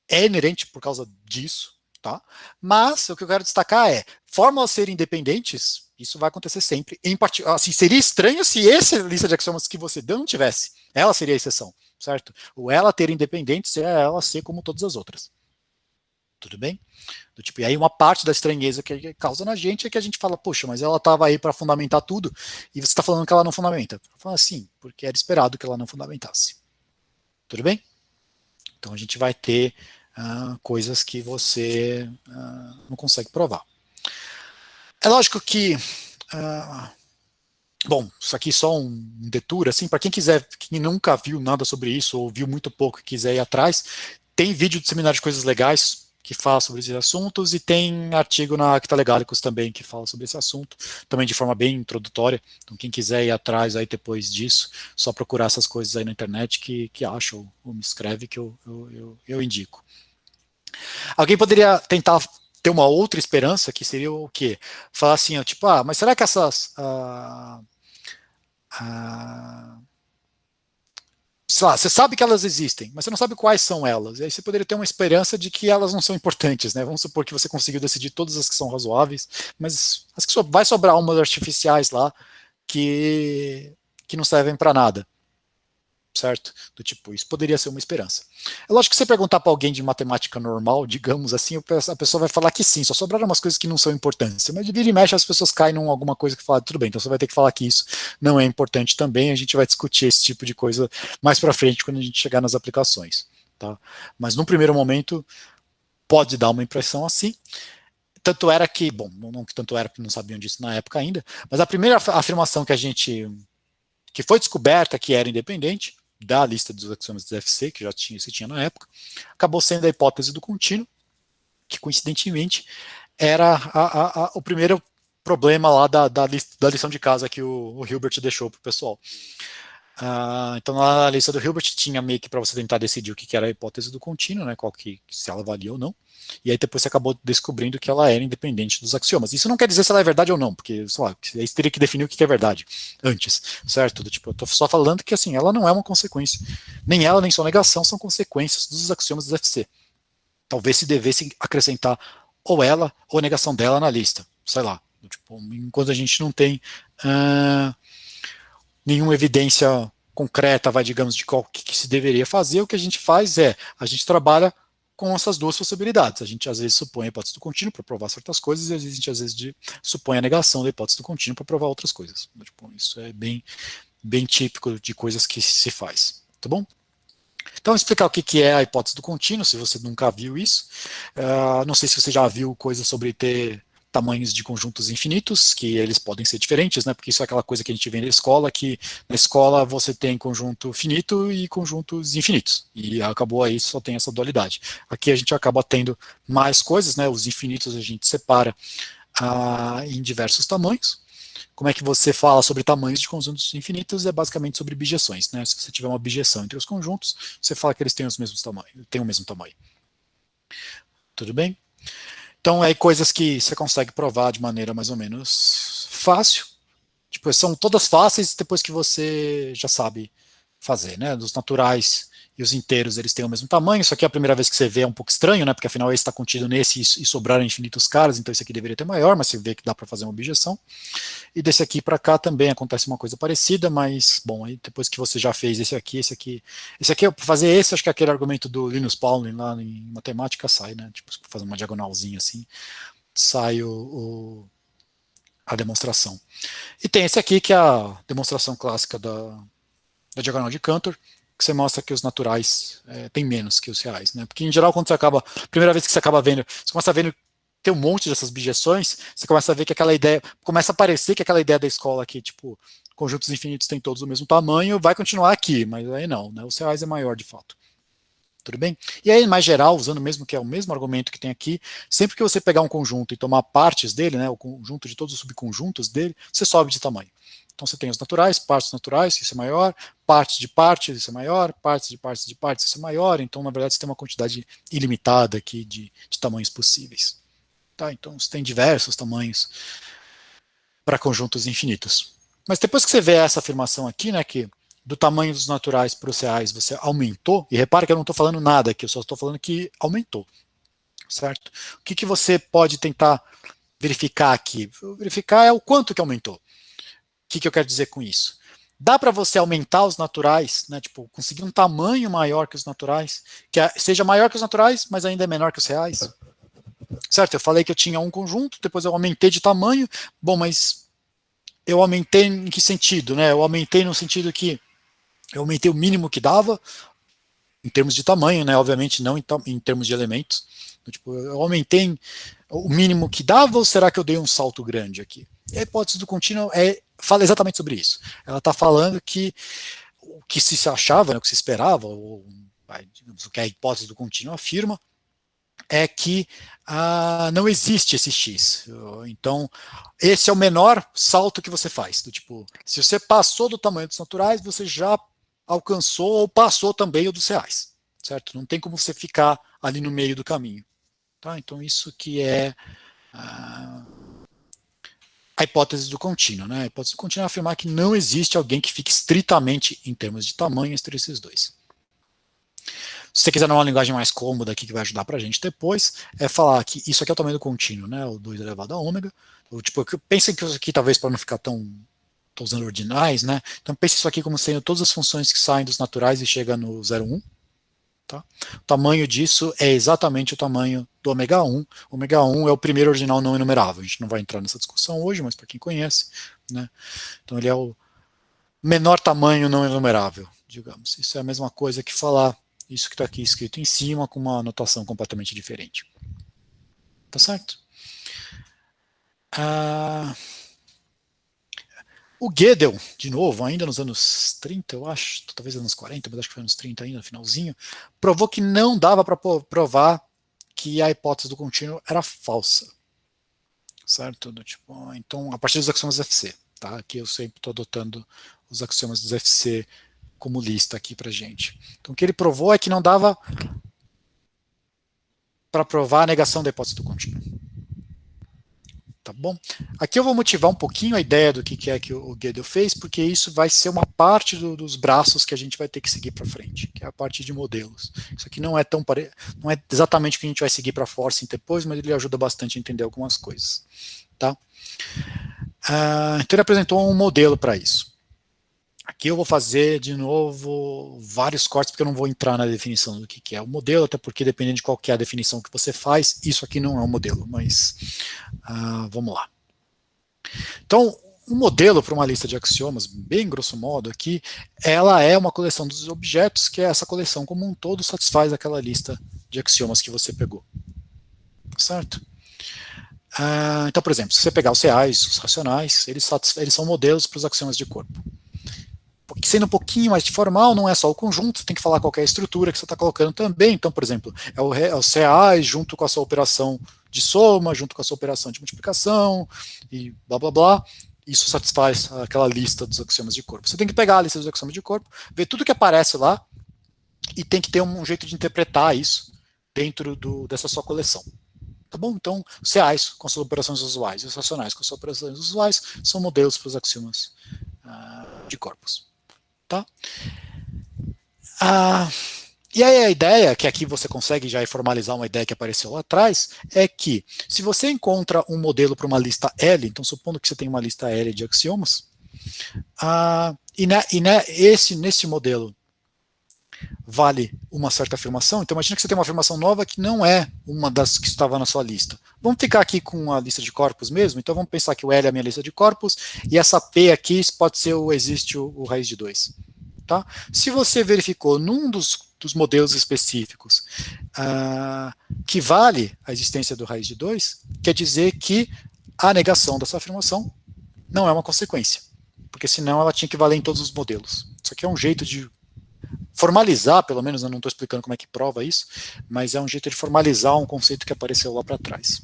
é inerente por causa disso, tá? Mas o que eu quero destacar é, fórmulas serem independentes, isso vai acontecer sempre. Assim, seria estranho se essa lista de axiomas que você deu não tivesse. Ela seria a exceção, certo? O ela ter independentes é ela ser como todas as outras. Tudo bem? E aí uma parte da estranheza que causa na gente é que a gente fala, poxa, mas ela estava aí para fundamentar tudo e você está falando que ela não fundamenta. Fala assim, porque era esperado que ela não fundamentasse. Tudo bem? Então a gente vai ter coisas que você não consegue provar. É lógico que, bom, isso aqui é só um detour, assim, para quem nunca viu nada sobre isso, ou viu muito pouco e quiser ir atrás, tem vídeo de seminário de coisas legais que fala sobre esses assuntos, e tem artigo na Actalegalicus também que fala sobre esse assunto, também de forma bem introdutória. Então quem quiser ir atrás aí depois disso, só procurar essas coisas aí na internet que acha, ou me escreve que eu indico. Alguém poderia tentar ter uma outra esperança, que seria o quê? Falar assim, tipo, mas será que essas sei lá, você sabe que elas existem, mas você não sabe quais são elas. E aí você poderia ter uma esperança de que elas não são importantes, né? Vamos supor que você conseguiu decidir todas as que são razoáveis, mas as que vai sobrar umas artificiais lá que não servem para nada, certo? Do tipo, isso poderia ser uma esperança. É lógico que você perguntar para alguém de matemática normal, digamos assim, a pessoa vai falar que sim, só sobraram umas coisas que não são importantes. Mas de vira e mexe as pessoas caem em alguma coisa que fala, tudo bem, então você vai ter que falar que isso não é importante também, a gente vai discutir esse tipo de coisa mais para frente quando a gente chegar nas aplicações. Tá? Mas num primeiro momento pode dar uma impressão assim. Tanto era que, bom, não que tanto era porque não sabiam disso na época ainda, mas a primeira afirmação que foi descoberta que era independente da lista dos axiomas do FC, que se tinha na época, acabou sendo a hipótese do contínuo, que coincidentemente era o primeiro problema lá da lição de casa que o Hilbert deixou para o pessoal. Então na lista do Hilbert tinha meio que para você tentar decidir o que era a hipótese do contínuo, né, se ela valia ou não. E aí depois você acabou descobrindo que ela era independente dos axiomas. Isso não quer dizer se ela é verdade ou não, porque, sei lá, aí você teria que definir o que é verdade antes, certo? Eu tô só falando que, assim, ela não é uma consequência. Nem ela, nem sua negação são consequências dos axiomas do FC. Talvez se devesse acrescentar ou a negação dela na lista, sei lá, tipo, enquanto a gente não tem nenhuma evidência concreta, digamos, de qual que se deveria fazer, o que a gente faz a gente trabalha com essas duas possibilidades. A gente às vezes supõe a hipótese do contínuo para provar certas coisas, e a gente às vezes supõe a negação da hipótese do contínuo para provar outras coisas. Tipo, isso é bem típico de coisas que se faz, tá bom? Então, explicar o que é a hipótese do contínuo, se você nunca viu isso. Não sei se você já viu coisas sobre ter tamanhos de conjuntos infinitos, que eles podem ser diferentes, né? Porque isso é aquela coisa que a gente vê na escola, que na escola você tem conjunto finito e conjuntos infinitos. E acabou aí, só tem essa dualidade. Aqui a gente acaba tendo mais coisas, né? Os infinitos a gente separa em diversos tamanhos. Como é que você fala sobre tamanhos de conjuntos infinitos? É basicamente sobre bijeções, né? Se você tiver uma bijeção entre os conjuntos, você fala que eles têm os mesmos tamanhos, têm o mesmo tamanho. Tudo bem? Então, é coisas que você consegue provar de maneira mais ou menos fácil. Tipo, são todas fáceis depois que você já sabe fazer, né? Dos naturais e os inteiros, eles têm o mesmo tamanho, só que a primeira vez que você vê é um pouco estranho, né? Porque afinal esse está contido nesse e sobraram infinitos caras, então esse aqui deveria ter maior, mas você vê que dá para fazer uma objeção. E desse aqui para cá também acontece uma coisa parecida, mas, bom, aí depois que você já fez esse aqui, para fazer esse, acho que é aquele argumento do Linus Pauling lá em matemática sai, né? Tipo, fazer uma diagonalzinha assim, sai a demonstração. E tem esse aqui, que é a demonstração clássica da diagonal de Cantor, que você mostra que os naturais têm menos que os reais, né? Porque em geral, quando você acaba, primeira vez que você acaba vendo, você começa vendo tem um monte dessas bijeções, você começa a ver que aquela ideia, começa a parecer que aquela ideia da escola aqui, tipo, conjuntos infinitos têm todos o mesmo tamanho, vai continuar aqui, mas aí não, né? Os reais é maior de fato. Tudo bem? E aí, mais geral, usando mesmo que é o mesmo argumento que tem aqui, sempre que você pegar um conjunto e tomar partes dele, né, o conjunto de todos os subconjuntos dele, você sobe de tamanho. Então você tem os naturais, partes naturais, isso é maior, partes de partes, isso é maior, partes de partes de partes, isso é maior. Então, na verdade, você tem uma quantidade ilimitada aqui de tamanhos possíveis. Tá? Então, você tem diversos tamanhos para conjuntos infinitos. Mas depois que você vê essa afirmação aqui, né, que do tamanho dos naturais para os reais você aumentou, e repara que eu não estou falando nada aqui, eu só estou falando que aumentou, certo? O que você pode tentar verificar aqui? Verificar é o quanto que aumentou. O que eu quero dizer com isso? Dá para você aumentar os naturais, né, tipo, conseguir um tamanho maior que os naturais, que seja maior que os naturais, mas ainda é menor que os reais? Certo? Eu falei que eu tinha um conjunto, depois eu aumentei de tamanho, bom, mas eu aumentei em que sentido, né? Eu aumentei no sentido que eu aumentei o mínimo que dava, em termos de tamanho, né? Obviamente não em termos de elementos. Então, tipo, eu aumentei o mínimo que dava ou será que eu dei um salto grande aqui? E a hipótese do contínuo fala exatamente sobre isso. Ela está falando que o que se achava, né, o que se esperava, ou digamos, o que a hipótese do contínuo afirma, é que não existe esse x. Então, esse é o menor salto que você faz. Do tipo, se você passou do tamanho dos naturais, você já alcançou ou passou também o dos reais, certo? Não tem como você ficar ali no meio do caminho. Tá? Então, isso que é a hipótese do contínuo. Né? A hipótese do contínuo é afirmar que não existe alguém que fique estritamente em termos de tamanho entre esses dois. Se você quiser uma linguagem mais cômoda aqui que vai ajudar pra gente depois, é falar que isso aqui é o tamanho do contínuo, né? O 2 elevado a ômega. Tipo, pensem que isso aqui, talvez para não ficar tão. Estou usando ordinais, né? Então pense isso aqui como sendo todas as funções que saem dos naturais e chegam no 0,1. Tá? O tamanho disso é exatamente o tamanho do ômega 1. O ômega 1 é o primeiro ordinal não enumerável. A gente não vai entrar nessa discussão hoje, mas para quem conhece, né? Então ele é o menor tamanho não enumerável, digamos. Isso é a mesma coisa que falar isso que está aqui escrito em cima com uma anotação completamente diferente. Tá certo? O Gödel, de novo, ainda nos anos 30, eu acho, talvez anos 40, mas acho que foi anos 30 ainda, no finalzinho, provou que não dava para provar que a hipótese do contínuo era falsa. Certo? Tipo, então, a partir dos axiomas do FC. Tá? Aqui eu sempre estou adotando os axiomas dos FC como lista aqui para gente. Então, o que ele provou é que não dava para provar a negação da hipótese do contínuo. Tá bom? Aqui eu vou motivar um pouquinho a ideia do que é que o Gödel fez, porque isso vai ser uma parte dos braços que a gente vai ter que seguir para frente, que é a parte de modelos. Isso aqui não é não é exatamente o que a gente vai seguir para forcing depois, mas ele ajuda bastante a entender algumas coisas. Tá? Então ele apresentou um modelo para isso. Aqui eu vou fazer, de novo, vários cortes, porque eu não vou entrar na definição do que é o modelo, até porque dependendo de qual que é a definição que você faz, isso aqui não é um modelo, mas vamos lá. Então, um modelo para uma lista de axiomas, bem grosso modo aqui, ela é uma coleção dos objetos, que é essa coleção como um todo satisfaz aquela lista de axiomas que você pegou. Certo? Então, por exemplo, se você pegar os reais, os racionais, eles são modelos para os axiomas de corpo. Sendo um pouquinho mais formal, não é só o conjunto, você tem que falar qual é a estrutura que você está colocando também. Então, por exemplo, é os reais junto com a sua operação de soma, junto com a sua operação de multiplicação, e blá blá blá. Isso satisfaz aquela lista dos axiomas de corpo. Você tem que pegar a lista dos axiomas de corpo, ver tudo que aparece lá, e tem que ter um jeito de interpretar isso dentro dessa sua coleção. Tá bom? Então, os reais com suas operações usuais e os racionais com suas operações usuais são modelos para os axiomas de corpos. Tá? E aí a ideia, que aqui você consegue já formalizar uma ideia que apareceu lá atrás, é que se você encontra um modelo para uma lista L, então supondo que você tem uma lista L de axiomas, nesse modelo vale uma certa afirmação, então imagina que você tem uma afirmação nova que não é uma das que estava na sua lista. Vamos ficar aqui com a lista de corpos mesmo, então vamos pensar que o L é a minha lista de corpos, e essa P aqui pode ser existe o raiz de 2. Tá? Se você verificou num dos modelos específicos que vale a existência do raiz de 2, quer dizer que a negação dessa afirmação não é uma consequência, porque senão ela tinha que valer em todos os modelos. Isso aqui é um jeito de formalizar, pelo menos eu não estou explicando como é que prova isso, mas é um jeito de formalizar um conceito que apareceu lá para trás.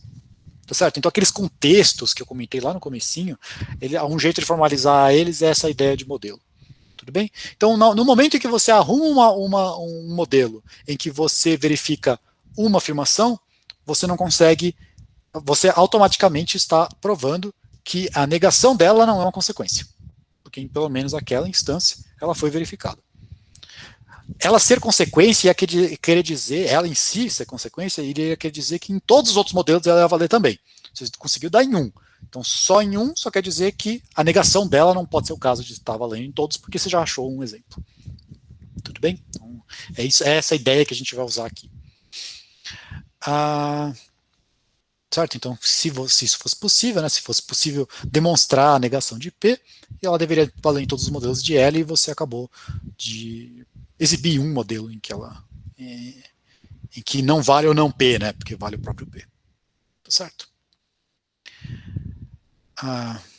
Tá certo? Então aqueles contextos que eu comentei lá no comecinho, um jeito de formalizar eles é essa ideia de modelo. Tudo bem? Então no momento em que você arruma um modelo em que você verifica uma afirmação, você não consegue, você automaticamente está provando que a negação dela não é uma consequência, porque em pelo menos aquela instância ela foi verificada. Ela ser consequência ia querer dizer, ela em si ser consequência, iria querer dizer que em todos os outros modelos ela ia valer também. Você conseguiu dar em um. Então, só em um só quer dizer que a negação dela não pode ser o caso de estar valendo em todos, porque você já achou um exemplo. Tudo bem? Então, é essa ideia que a gente vai usar aqui. Certo? Então, se isso fosse possível, né, se fosse possível demonstrar a negação de P, ela deveria valer em todos os modelos de L, e você acabou de exibir um modelo em que não vale ou não P, né, porque vale o próprio P. Tá certo?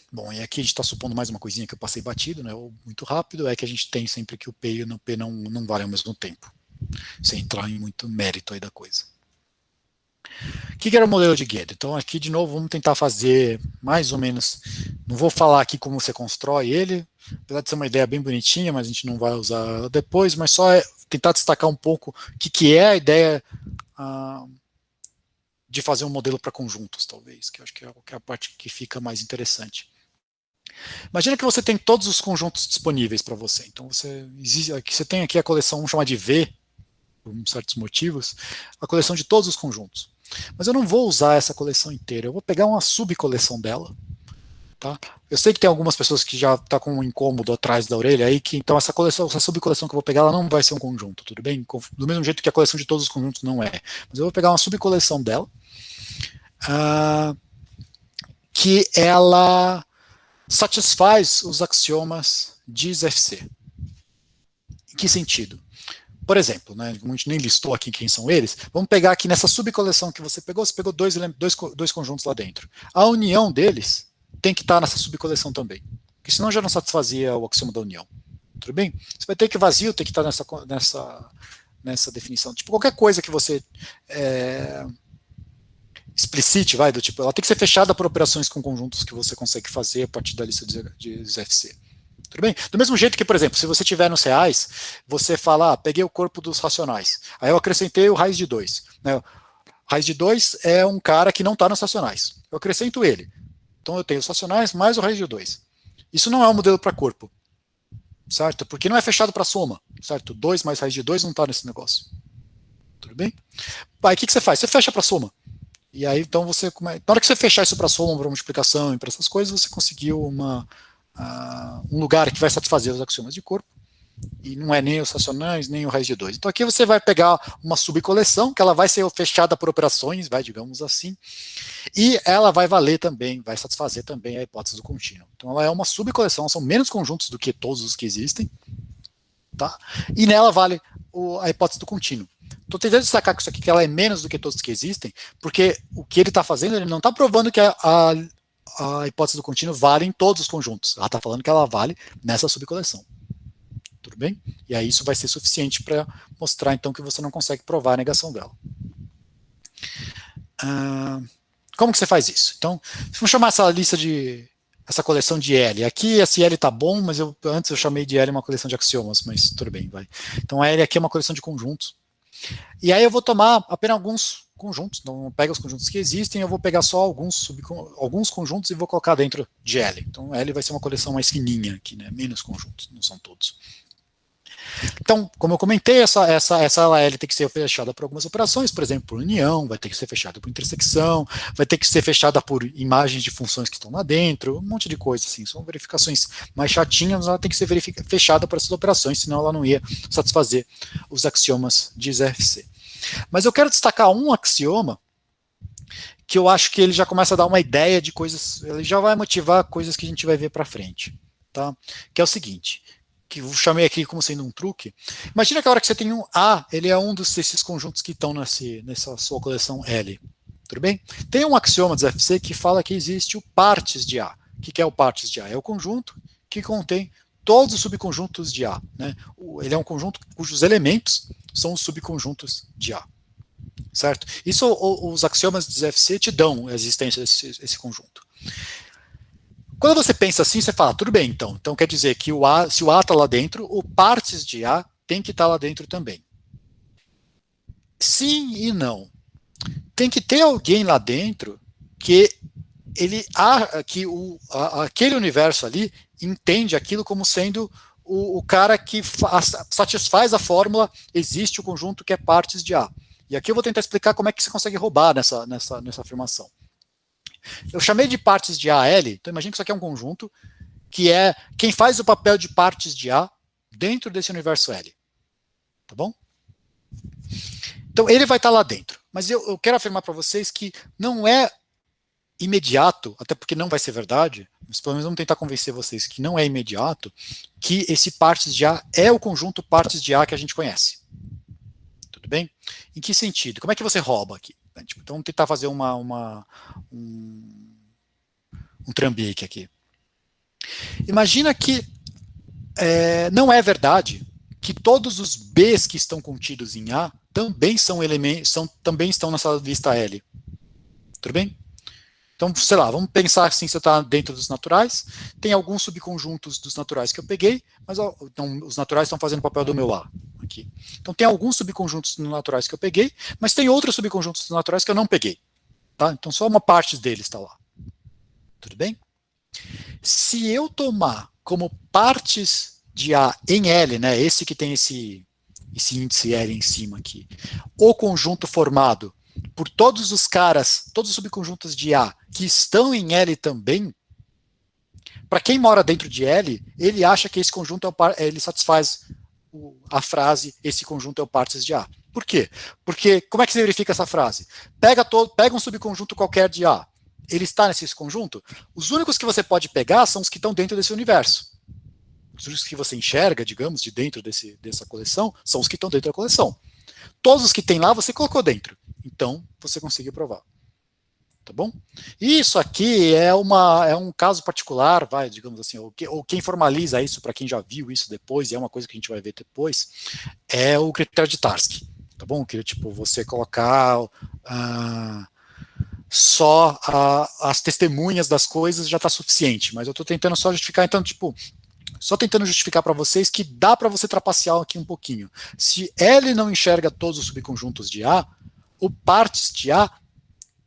Bom, e aqui a gente está supondo mais uma coisinha que eu passei batido, né, ou muito rápido, é que a gente tem sempre que o P e o P não valem ao mesmo tempo, sem entrar em muito mérito aí da coisa. O que era o modelo de Gödel? Então aqui de novo vamos tentar fazer mais ou menos, não vou falar aqui como você constrói ele, apesar de ser uma ideia bem bonitinha, mas a gente não vai usar ela depois, mas só tentar destacar um pouco o que é a ideia de fazer um modelo para conjuntos, talvez, que eu acho que é a parte que fica mais interessante. Imagina que você tem todos os conjuntos disponíveis para você. Então você tem aqui a coleção, vamos chamar de V, por certos motivos, a coleção de todos os conjuntos. Mas eu não vou usar essa coleção inteira, eu vou pegar uma subcoleção dela. Tá? Eu sei que tem algumas pessoas que já estão com um incômodo atrás da orelha aí, que então essa subcoleção que eu vou pegar, ela não vai ser um conjunto, tudo bem? Do mesmo jeito que a coleção de todos os conjuntos não é. Mas eu vou pegar uma subcoleção dela, que ela satisfaz os axiomas de ZFC. Em que sentido? Por exemplo, né, a gente nem listou aqui quem são eles, vamos pegar aqui nessa subcoleção que você pegou dois conjuntos lá dentro. A união deles tem que estar nessa subcoleção também, porque senão já não satisfazia o axioma da união. Tudo bem? Você vai ter que vazio tem que estar nessa definição. Tipo, qualquer coisa que você explicite, do tipo, ela tem que ser fechada por operações com conjuntos que você consegue fazer a partir da lista de ZFC. Tudo bem? Do mesmo jeito que, por exemplo, se você tiver nos reais, você fala, peguei o corpo dos racionais. Aí eu acrescentei o raiz de 2. Né? Raiz de 2 é um cara que não está nos racionais. Eu acrescento ele. Então eu tenho os racionais mais o raiz de 2. Isso não é um modelo para corpo, certo? Porque não é fechado para soma, certo? 2 mais raiz de 2 não está nesse negócio. Tudo bem? Aí o que você faz? Você fecha para soma. E aí, então, na hora que você fechar isso para soma, para multiplicação e para essas coisas, você conseguiu um lugar que vai satisfazer os axiomas de corpo. E não é nem os racionais, nem o raiz de 2. Então aqui você vai pegar uma subcoleção, que ela vai ser fechada por operações, digamos assim, e ela vai valer também, vai satisfazer também a hipótese do contínuo. Então ela é uma subcoleção, são menos conjuntos do que todos os que existem, tá? E nela vale a hipótese do contínuo. Estou tentando destacar que isso aqui que ela é menos do que todos os que existem, porque o que ele está fazendo, ele não está provando que a hipótese do contínuo vale em todos os conjuntos. Ela está falando que ela vale nessa subcoleção. Tudo bem? E aí isso vai ser suficiente para mostrar, então, que você não consegue provar a negação dela. Como que você faz isso? Então, vamos chamar essa coleção de L. Aqui esse L está bom, mas antes eu chamei de L uma coleção de axiomas, mas tudo bem, vai. Então a L aqui é uma coleção de conjuntos. E aí eu vou tomar apenas alguns conjuntos, não pega os conjuntos que existem, eu vou pegar só alguns conjuntos e vou colocar dentro de L. Então L vai ser uma coleção mais fininha aqui, né? Menos conjuntos, não são todos. Então, como eu comentei, essa L tem que ser fechada por algumas operações, por exemplo, por união, vai ter que ser fechada por intersecção, vai ter que ser fechada por imagens de funções que estão lá dentro, um monte de coisa assim. São verificações mais chatinhas, mas ela tem que ser fechada por essas operações, senão ela não ia satisfazer os axiomas de ZFC. Mas eu quero destacar um axioma que eu acho que ele já começa a dar uma ideia de coisas, ele já vai motivar coisas que a gente vai ver para frente, tá? Que é o seguinte, que eu chamei aqui como sendo um truque. Imagina que a hora que você tem um A, ele é um desses conjuntos que estão nessa sua coleção L. Tudo bem? Tem um axioma do ZFC que fala que existe o partes de A. O que é o partes de A? É o conjunto que contém todos os subconjuntos de A. Né? Ele é um conjunto cujos elementos são os subconjuntos de A. Certo? Isso os axiomas do ZFC te dão a existência desse conjunto. Quando você pensa assim, você fala, tudo bem, então. Então quer dizer que se o A está lá dentro, o partes de A tem que estar lá dentro também. Sim e não. Tem que ter alguém lá dentro que aquele universo ali entende aquilo como sendo o cara que satisfaz a fórmula, existe o conjunto que é partes de A. E aqui eu vou tentar explicar como é que você consegue roubar nessa afirmação. Eu chamei de partes de A a L, então imagine que isso aqui é um conjunto que é quem faz o papel de partes de A dentro desse universo L. Tá bom? Então ele vai estar lá dentro. Mas eu quero afirmar para vocês que não é imediato, até porque não vai ser verdade, mas pelo menos vamos tentar convencer vocês que não é imediato, que esse partes de A é o conjunto partes de A que a gente conhece. Tudo bem? Em que sentido? Como é que você rouba aqui? Então vamos tentar fazer um trambique aqui. Imagina que não é verdade que todos os Bs que estão contidos em A também são elementos, também estão nessa lista L. Tudo bem? Então, sei lá, vamos pensar assim, você está dentro dos naturais, tem alguns subconjuntos dos naturais que eu peguei, mas então, os naturais estão fazendo o papel do meu A aqui. Então tem alguns subconjuntos dos naturais que eu peguei, mas tem outros subconjuntos dos naturais que eu não peguei. Tá? Então só uma parte deles está lá. Tudo bem? Se eu tomar como partes de A em L, né, esse que tem esse índice L em cima aqui, o conjunto formado por todos os subconjuntos de A que estão em L também, para quem mora dentro de L, ele acha que esse conjunto ele satisfaz a frase, esse conjunto é o partes de A. Por quê? Porque, como é que você verifica essa frase? Pega um subconjunto qualquer de A, ele está nesse conjunto? Os únicos que você pode pegar são os que estão dentro desse universo. Os únicos que você enxerga, digamos, de dentro dessa coleção, são os que estão dentro da coleção. Todos os que tem lá, você colocou dentro. Então, você conseguiu provar. Tá bom? Isso aqui é um caso particular, digamos assim, ou quem formaliza isso, para quem já viu isso depois, e é uma coisa que a gente vai ver depois, é o critério de Tarski. Tá bom? Que tipo, você colocar só as testemunhas das coisas já está suficiente, mas eu estou tentando só justificar, então, tipo, só tentando justificar para vocês que dá para você trapacear aqui um pouquinho. Se L não enxerga todos os subconjuntos de A, o partes de A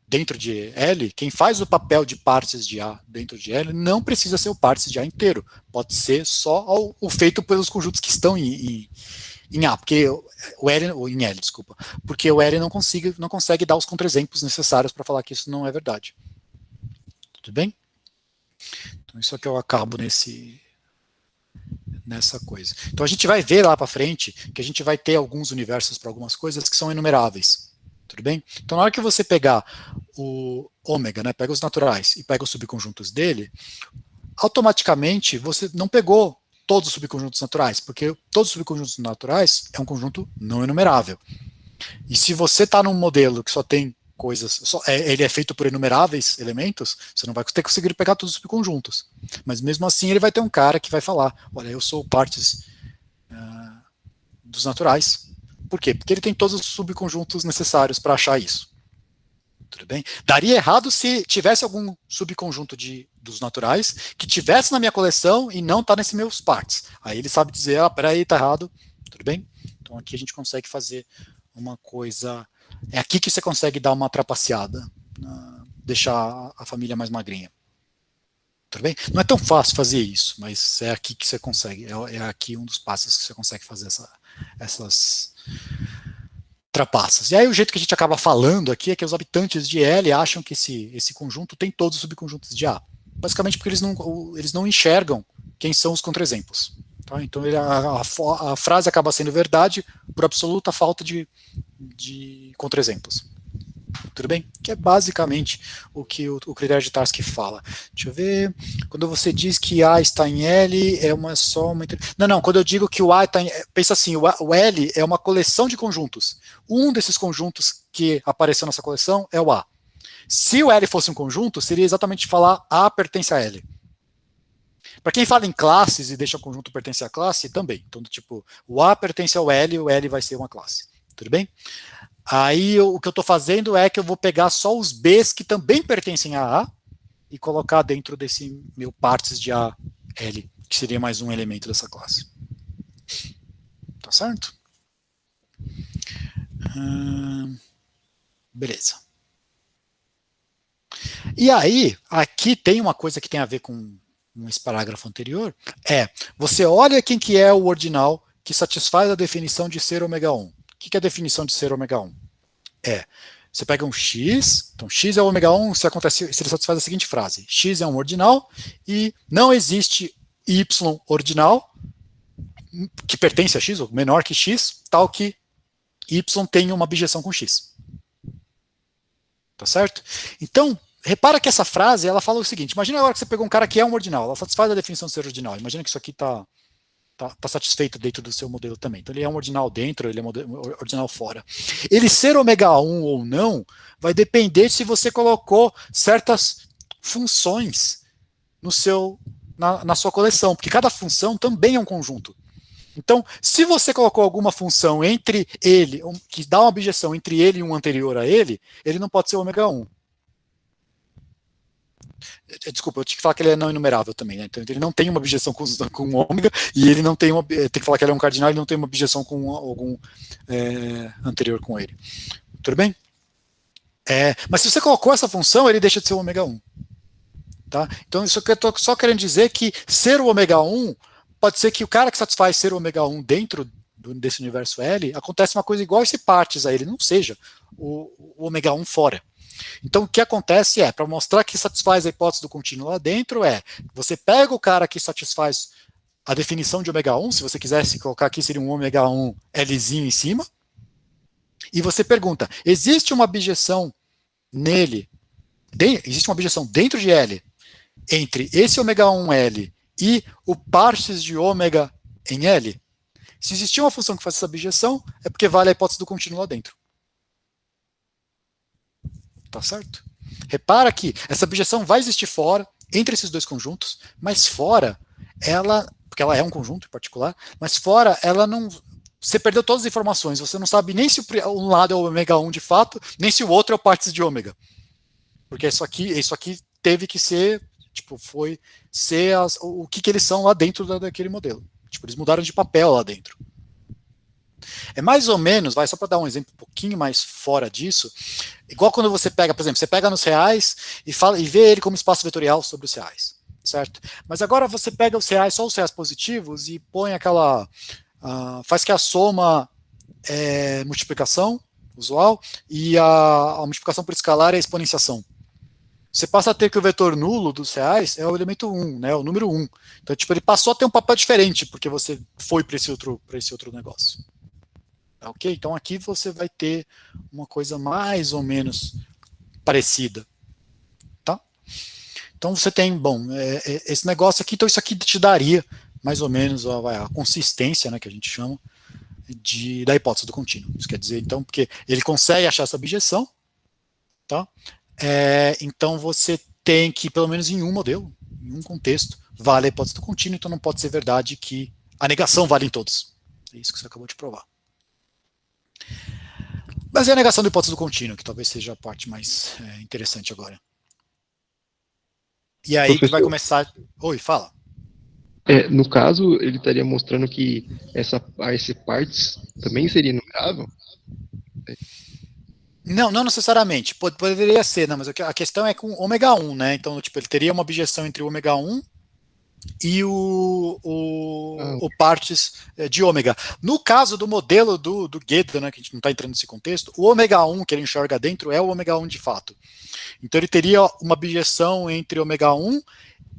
dentro de L, quem faz o papel de partes de A dentro de L não precisa ser o partes de A inteiro. Pode ser só o feito pelos conjuntos que estão em A, porque o L, ou em L, desculpa, porque o L não consegue dar os contra-exemplos necessários para falar que isso não é verdade. Tudo bem? Então isso é que eu acabo nessa coisa. Então a gente vai ver lá para frente que a gente vai ter alguns universos para algumas coisas que são enumeráveis. Tudo bem? Então na hora que você pegar o ômega, né, pega os naturais e pega os subconjuntos dele, automaticamente você não pegou todos os subconjuntos naturais, porque todos os subconjuntos naturais é um conjunto não enumerável. E se você está num modelo que só tem coisas, ele é feito por enumeráveis elementos, você não vai ter conseguir pegar todos os subconjuntos. Mas mesmo assim ele vai ter um cara que vai falar, olha, eu sou partes dos naturais. Por quê? Porque ele tem todos os subconjuntos necessários para achar isso. Tudo bem? Daria errado se tivesse algum subconjunto dos naturais que tivesse na minha coleção e não está nesse meus partes. Aí ele sabe dizer, peraí, tá errado. Tudo bem? Então aqui a gente consegue fazer uma coisa. É aqui que você consegue dar uma trapaceada, deixar a família mais magrinha. Tudo bem? Não é tão fácil fazer isso, mas é aqui que você consegue. É aqui um dos passos que você consegue fazer essas trapaças. E aí o jeito que a gente acaba falando aqui é que os habitantes de L acham que esse conjunto tem todos os subconjuntos de A. Basicamente porque eles não enxergam quem são os contra-exemplos. Tá? Então a frase acaba sendo verdade por absoluta falta de contra-exemplos. Tudo bem? Que é basicamente o que o critério de Tarski fala. Deixa eu ver. Quando você diz que A está em L, é só uma. Não, quando eu digo que o A está em. Pensa assim: o L é uma coleção de conjuntos. Um desses conjuntos que apareceu nessa coleção é o A. Se o L fosse um conjunto, seria exatamente falar A pertence a L. Para quem fala em classes e deixa o conjunto pertencer à classe, também. Então, tipo, o A pertence ao L, o L vai ser uma classe. Tudo bem? Aí o que eu estou fazendo é que eu vou pegar só os Bs que também pertencem a A e colocar dentro desse meu partes de A, L, que seria mais um elemento dessa classe. Tá certo? Beleza. E aí, aqui tem uma coisa que tem a ver com esse parágrafo anterior, você olha quem que é o ordinal que satisfaz a definição de ser ômega 1. O que é a definição de ser ômega 1? Você pega um x, então x é o ômega 1 se ele satisfaz a seguinte frase: x é um ordinal e não existe y ordinal que pertence a x, ou menor que x, tal que y tenha uma abjeção com x. Tá certo? Então, repara que essa frase, ela fala o seguinte: imagina agora que você pegou um cara que é um ordinal, ela satisfaz a definição de ser ordinal. Imagina que isso aqui está satisfeito dentro do seu modelo também. Então ele é um ordinal dentro, ele é um ordinal fora. Ele ser ômega 1 ou não vai depender se você colocou certas funções na sua coleção, porque cada função também é um conjunto. Então, se você colocou alguma função entre ele, que dá uma abjeção entre ele e um anterior a ele não pode ser ômega 1. Desculpa, eu tinha que falar que ele é não enumerável também, né? Então ele não tem uma objeção com ômega e ele não tem tem que falar que ele é um cardinal e não tem uma objeção com algum anterior com ele. Tudo bem? Mas se você colocou essa função, ele deixa de ser o ômega 1. Tá? Então isso que eu estou só querendo dizer que ser o ômega 1 pode ser que o cara que satisfaz ser o ômega 1 dentro desse universo L, acontece uma coisa igual esse partes a ele, não seja o ômega 1 fora. Então, o que acontece para mostrar que satisfaz a hipótese do contínuo lá dentro, você pega o cara que satisfaz a definição de ômega 1, se você quisesse colocar aqui, seria um ômega 1 Lzinho em cima, e você pergunta, existe uma abjeção nele, existe uma abjeção dentro de L, entre esse ômega 1 L e o partes de ômega em L? Se existir uma função que faz essa abjeção, é porque vale a hipótese do contínuo lá dentro. Tá certo? Repara que essa abjeção vai existir fora, entre esses dois conjuntos, mas fora, porque ela é um conjunto em particular, mas fora, ela não. Você perdeu todas as informações, você não sabe nem se um lado é o ômega 1 de fato, nem se o outro é o partes de ômega. Porque isso aqui teve que ser, foi ser o que eles são lá dentro daquele modelo. Eles mudaram de papel lá dentro. É mais ou menos, só para dar um exemplo um pouquinho mais fora disso, igual quando você pega, por exemplo, você pega nos reais e vê ele como espaço vetorial sobre os reais, certo? Mas agora você pega os reais, só os reais positivos, e põe faz que a soma é multiplicação usual, e a multiplicação por escalar é a exponenciação. Você passa a ter que o vetor nulo dos reais é o elemento 1, né, o número 1. Então, tipo, ele passou a ter um papel diferente, porque você foi para esse outro negócio. Ok? Então aqui você vai ter uma coisa mais ou menos parecida. Tá? Então você tem, esse negócio aqui, então isso aqui te daria mais ou menos a consistência, né, que a gente chama, da hipótese do contínuo. Isso quer dizer, então, porque ele consegue achar essa objeção, tá? Então você tem que, pelo menos em um modelo, em um contexto, vale a hipótese do contínuo, então não pode ser verdade que a negação vale em todos. É isso que você acabou de provar. Mas é a negação da hipótese do contínuo, que talvez seja a parte mais interessante agora. E aí que vai começar... Oi, fala. No caso, ele estaria mostrando que esse partes também seria numerável? Não necessariamente. Poderia ser, não, mas a questão é com ômega 1, né? Então, tipo, ele teria uma objeção entre o ômega 1 e o partes de ômega. No caso do modelo do Gödel, né, que a gente não está entrando nesse contexto, o ômega 1 que ele enxerga dentro é o ômega 1 de fato. Então ele teria uma objeção entre ômega 1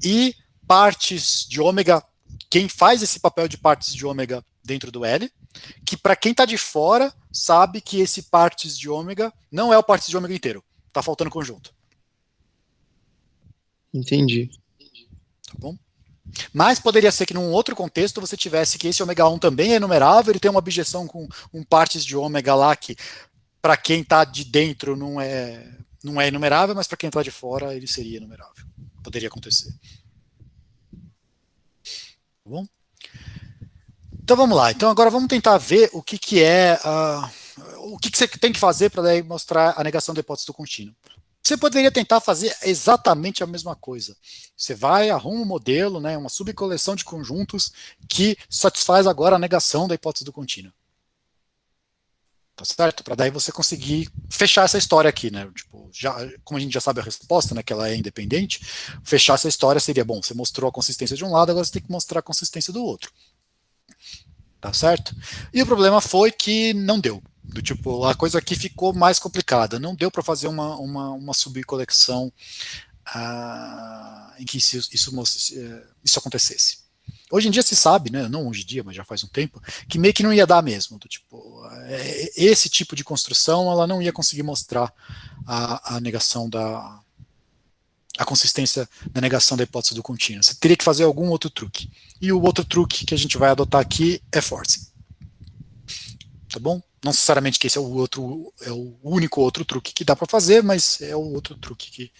e partes de ômega, quem faz esse papel de partes de ômega dentro do L, que para quem está de fora sabe que esse partes de ômega não é o partes de ômega inteiro, está faltando conjunto. Entendi. Tá bom? Mas poderia ser que num outro contexto você tivesse que esse ômega 1 também é enumerável, ele tem uma objeção com um partes de ômega lá que para quem está de dentro não é enumerável, mas para quem está de fora ele seria enumerável. Poderia acontecer. Tá bom? Então vamos lá. Então agora vamos tentar ver o que é o que você tem que fazer para mostrar a negação da hipótese do contínuo. Você poderia tentar fazer exatamente a mesma coisa. Você vai, arruma um modelo, né, uma subcoleção de conjuntos que satisfaz agora a negação da hipótese do contínuo. Tá certo? Para daí você conseguir fechar essa história aqui, né? Tipo, como a gente já sabe a resposta, né, que ela é independente, fechar essa história seria, bom, você mostrou a consistência de um lado, agora você tem que mostrar a consistência do outro. Tá certo? E o problema foi que não deu. Do tipo, a coisa aqui ficou mais complicada. Não deu para fazer uma subcoleção em que isso acontecesse. Hoje em dia se sabe, né? Não hoje em dia, mas já faz um tempo, que meio que não ia dar mesmo. Do tipo, esse tipo de construção ela não ia conseguir mostrar a negação a consistência da negação da hipótese do contínuo. Você teria que fazer algum outro truque. E o outro truque que a gente vai adotar aqui é forcing. Tá bom? Não necessariamente que esse é o único outro truque que dá para fazer, mas é o outro truque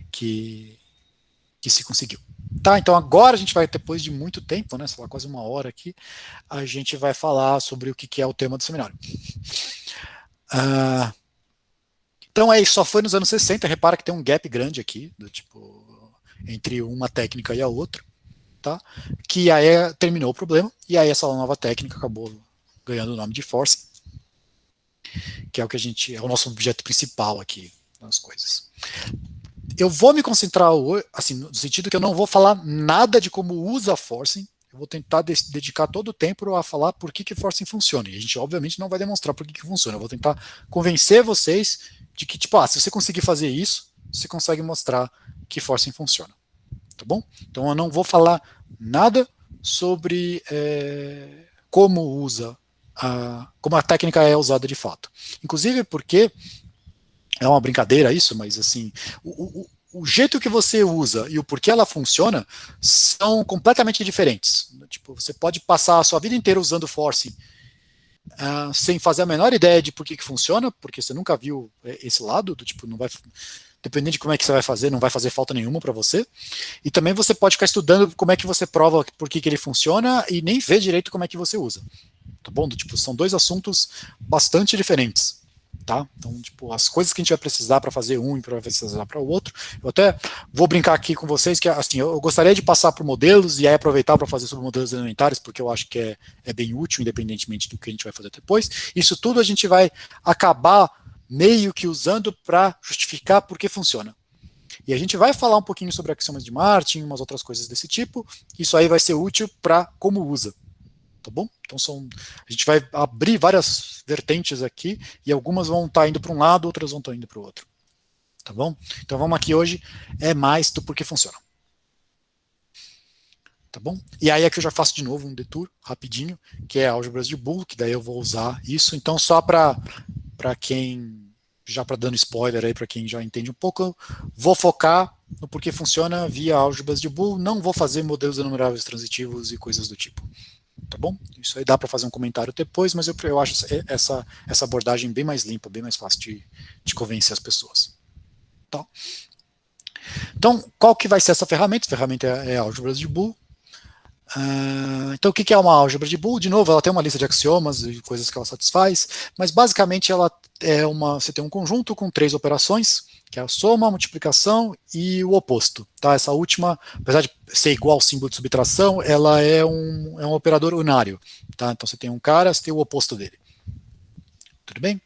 que se conseguiu. Tá, então agora a gente vai, depois de muito tempo, né, sei lá, quase uma hora aqui, a gente vai falar sobre o que é o tema do seminário. Então é isso, só foi nos anos 60, repara que tem um gap grande aqui, do tipo, entre uma técnica e a outra, tá? Que aí terminou o problema, e aí essa nova técnica acabou ganhando o nome de forcing, que é o nosso objeto principal aqui nas coisas. Eu vou me concentrar hoje, assim, no sentido que eu não vou falar nada de como usa forcing, eu vou tentar dedicar todo o tempo a falar por que forcing funciona, e a gente obviamente não vai demonstrar por que funciona, eu vou tentar convencer vocês de que, tipo, se você conseguir fazer isso, você consegue mostrar que forcing funciona, tá bom? Então eu não vou falar nada sobre como a técnica é usada de fato. Inclusive porque é uma brincadeira isso, mas assim, o jeito que você usa e o porquê ela funciona são completamente diferentes. Tipo, você pode passar a sua vida inteira usando forcing sem fazer a menor ideia de por que funciona, porque você nunca viu esse lado, do tipo, não vai, dependendo de como é que você vai fazer, não vai fazer falta nenhuma para você. E também você pode ficar estudando como é que você prova por que ele funciona e nem ver direito como é que você usa. Tá bom? Tipo, são dois assuntos bastante diferentes. Tá? Então, tipo, as coisas que a gente vai precisar para fazer um e para precisar para o outro. Eu até vou brincar aqui com vocês que assim, eu gostaria de passar por modelos e aí aproveitar para fazer sobre modelos elementares, porque eu acho que é bem útil, independentemente do que a gente vai fazer depois. Isso tudo a gente vai acabar meio que usando para justificar por que funciona. E a gente vai falar um pouquinho sobre axiomas de Martin, umas outras coisas desse tipo. Isso aí vai ser útil para como usa. Tá bom? Então a gente vai abrir várias vertentes aqui e algumas vão estar indo para um lado, outras vão estar indo para o outro. Tá bom? Então vamos aqui hoje é mais do porquê funciona. Tá bom? E aí aqui eu já faço de novo um detour rapidinho, que é álgebras de Boole, que daí eu vou usar isso. Então só para quem já para dando spoiler aí para quem já entende um pouco, eu vou focar no porquê funciona via álgebras de Boole, não vou fazer modelos enumeráveis transitivos e coisas do tipo. Tá bom? Isso aí dá para fazer um comentário depois, mas eu acho essa abordagem bem mais limpa, bem mais fácil de convencer as pessoas. Tá? Então, qual que vai ser essa ferramenta? A ferramenta é álgebras de Boole. Então, o que é uma álgebra de Boole? De novo, ela tem uma lista de axiomas e coisas que ela satisfaz, mas basicamente ela você tem um conjunto com 3 operações, que é a soma, a multiplicação e o oposto. Tá? Essa última, apesar de ser igual ao símbolo de subtração, ela é um operador unário. Tá? Então você tem um cara, você tem o oposto dele. Tudo bem?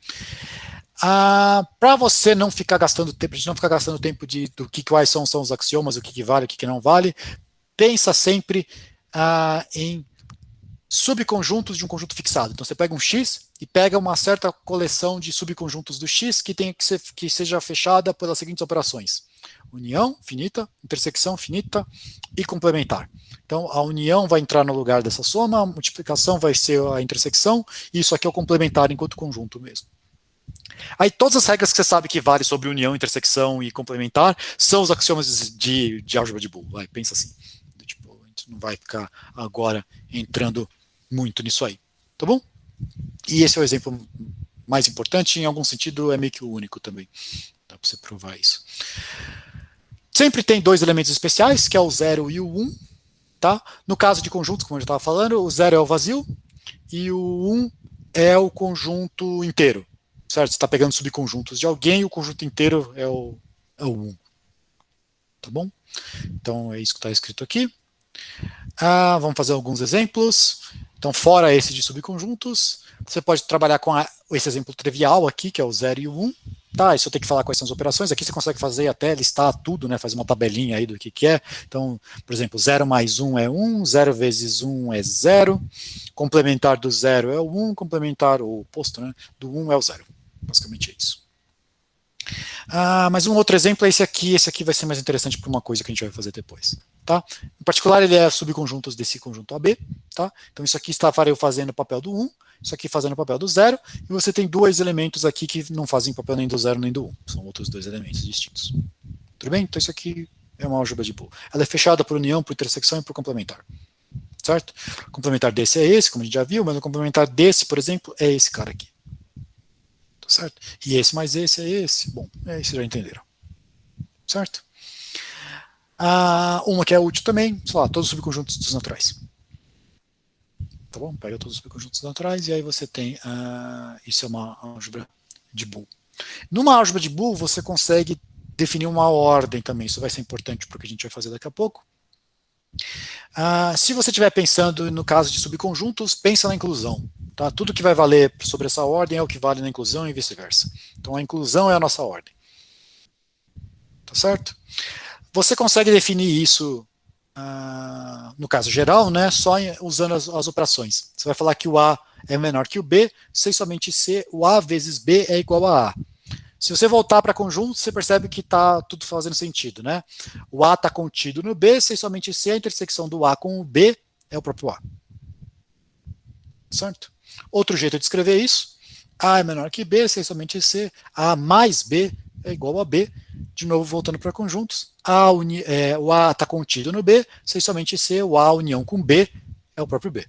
Para você não ficar gastando tempo, do quais são os axiomas, o que vale, o que não vale, pensa sempre em subconjuntos de um conjunto fixado. Então você pega um X e pega uma certa coleção de subconjuntos do X que seja fechada pelas seguintes operações: união finita, intersecção finita e complementar. Então a união vai entrar no lugar dessa soma, a multiplicação vai ser a intersecção, e isso aqui é o complementar enquanto conjunto mesmo. Aí todas as regras que você sabe que vale sobre união, intersecção e complementar são os axiomas de álgebra de Boole. Vai, pensa assim. Tipo, a gente não vai ficar agora entrando muito nisso aí, tá bom? E esse é o exemplo mais importante, em algum sentido é meio que o único também. Dá para você provar isso. Sempre tem 2 elementos especiais, que é o 0 e o 1. Tá? No caso de conjuntos, como eu já estava falando, o 0 é o vazio e o 1 é o conjunto inteiro. Certo? Você está pegando subconjuntos de alguém e o conjunto inteiro é o 1. Tá bom? Então é isso que está escrito aqui. Vamos fazer alguns exemplos. Então, fora esse de subconjuntos, você pode trabalhar com esse exemplo trivial aqui, que é o 0 e o 1. Tá, isso eu tenho que falar quais são as operações. Aqui você consegue fazer até listar tudo, né? Fazer uma tabelinha aí do que é. Então, por exemplo, 0 mais 1 é 1, 0 vezes 1 é 0, complementar do 0 é o 1, complementar o oposto, né, do 1 é o 0. Basicamente é isso. Mas um outro exemplo é esse aqui. Esse aqui vai ser mais interessante para uma coisa que a gente vai fazer depois. Tá? Em particular, ele é subconjuntos desse conjunto AB. Tá? Então, isso aqui está fazendo o papel do 1, isso aqui fazendo o papel do 0, e você tem 2 elementos aqui que não fazem papel nem do 0 nem do 1. São outros 2 elementos distintos. Tudo bem? Então, isso aqui é uma álgebra de Boole. Ela é fechada por união, por intersecção e por complementar. Certo? O complementar desse é esse, como a gente já viu, mas o complementar desse, por exemplo, é esse cara aqui. Tá certo? E esse mais esse é esse. Bom, vocês já entenderam. Certo? Uma que é útil também, sei lá, todos os subconjuntos dos naturais. Tá bom? Pega todos os subconjuntos naturais e aí você tem, isso é uma álgebra de Boole. Numa álgebra de Boole, você consegue definir uma ordem também. Isso vai ser importante para o que a gente vai fazer daqui a pouco. Se você estiver pensando no caso de subconjuntos, pensa na inclusão. Tá? Tudo que vai valer sobre essa ordem é o que vale na inclusão e vice-versa. Então a inclusão é a nossa ordem. Tá certo? Você consegue definir isso, no caso geral, né, só usando as operações. Você vai falar que o A é menor que o B, sem somente C, o A vezes B é igual a A. Se você voltar para conjunto, você percebe que está tudo fazendo sentido, né? O A está contido no B, sem somente C, a intersecção do A com o B é o próprio A. Certo? Outro jeito de escrever isso, A é menor que B, sem somente C, A mais B é igual a B. De novo, voltando para conjuntos, o A está contido no B, sem somente C, o A união com B é o próprio B.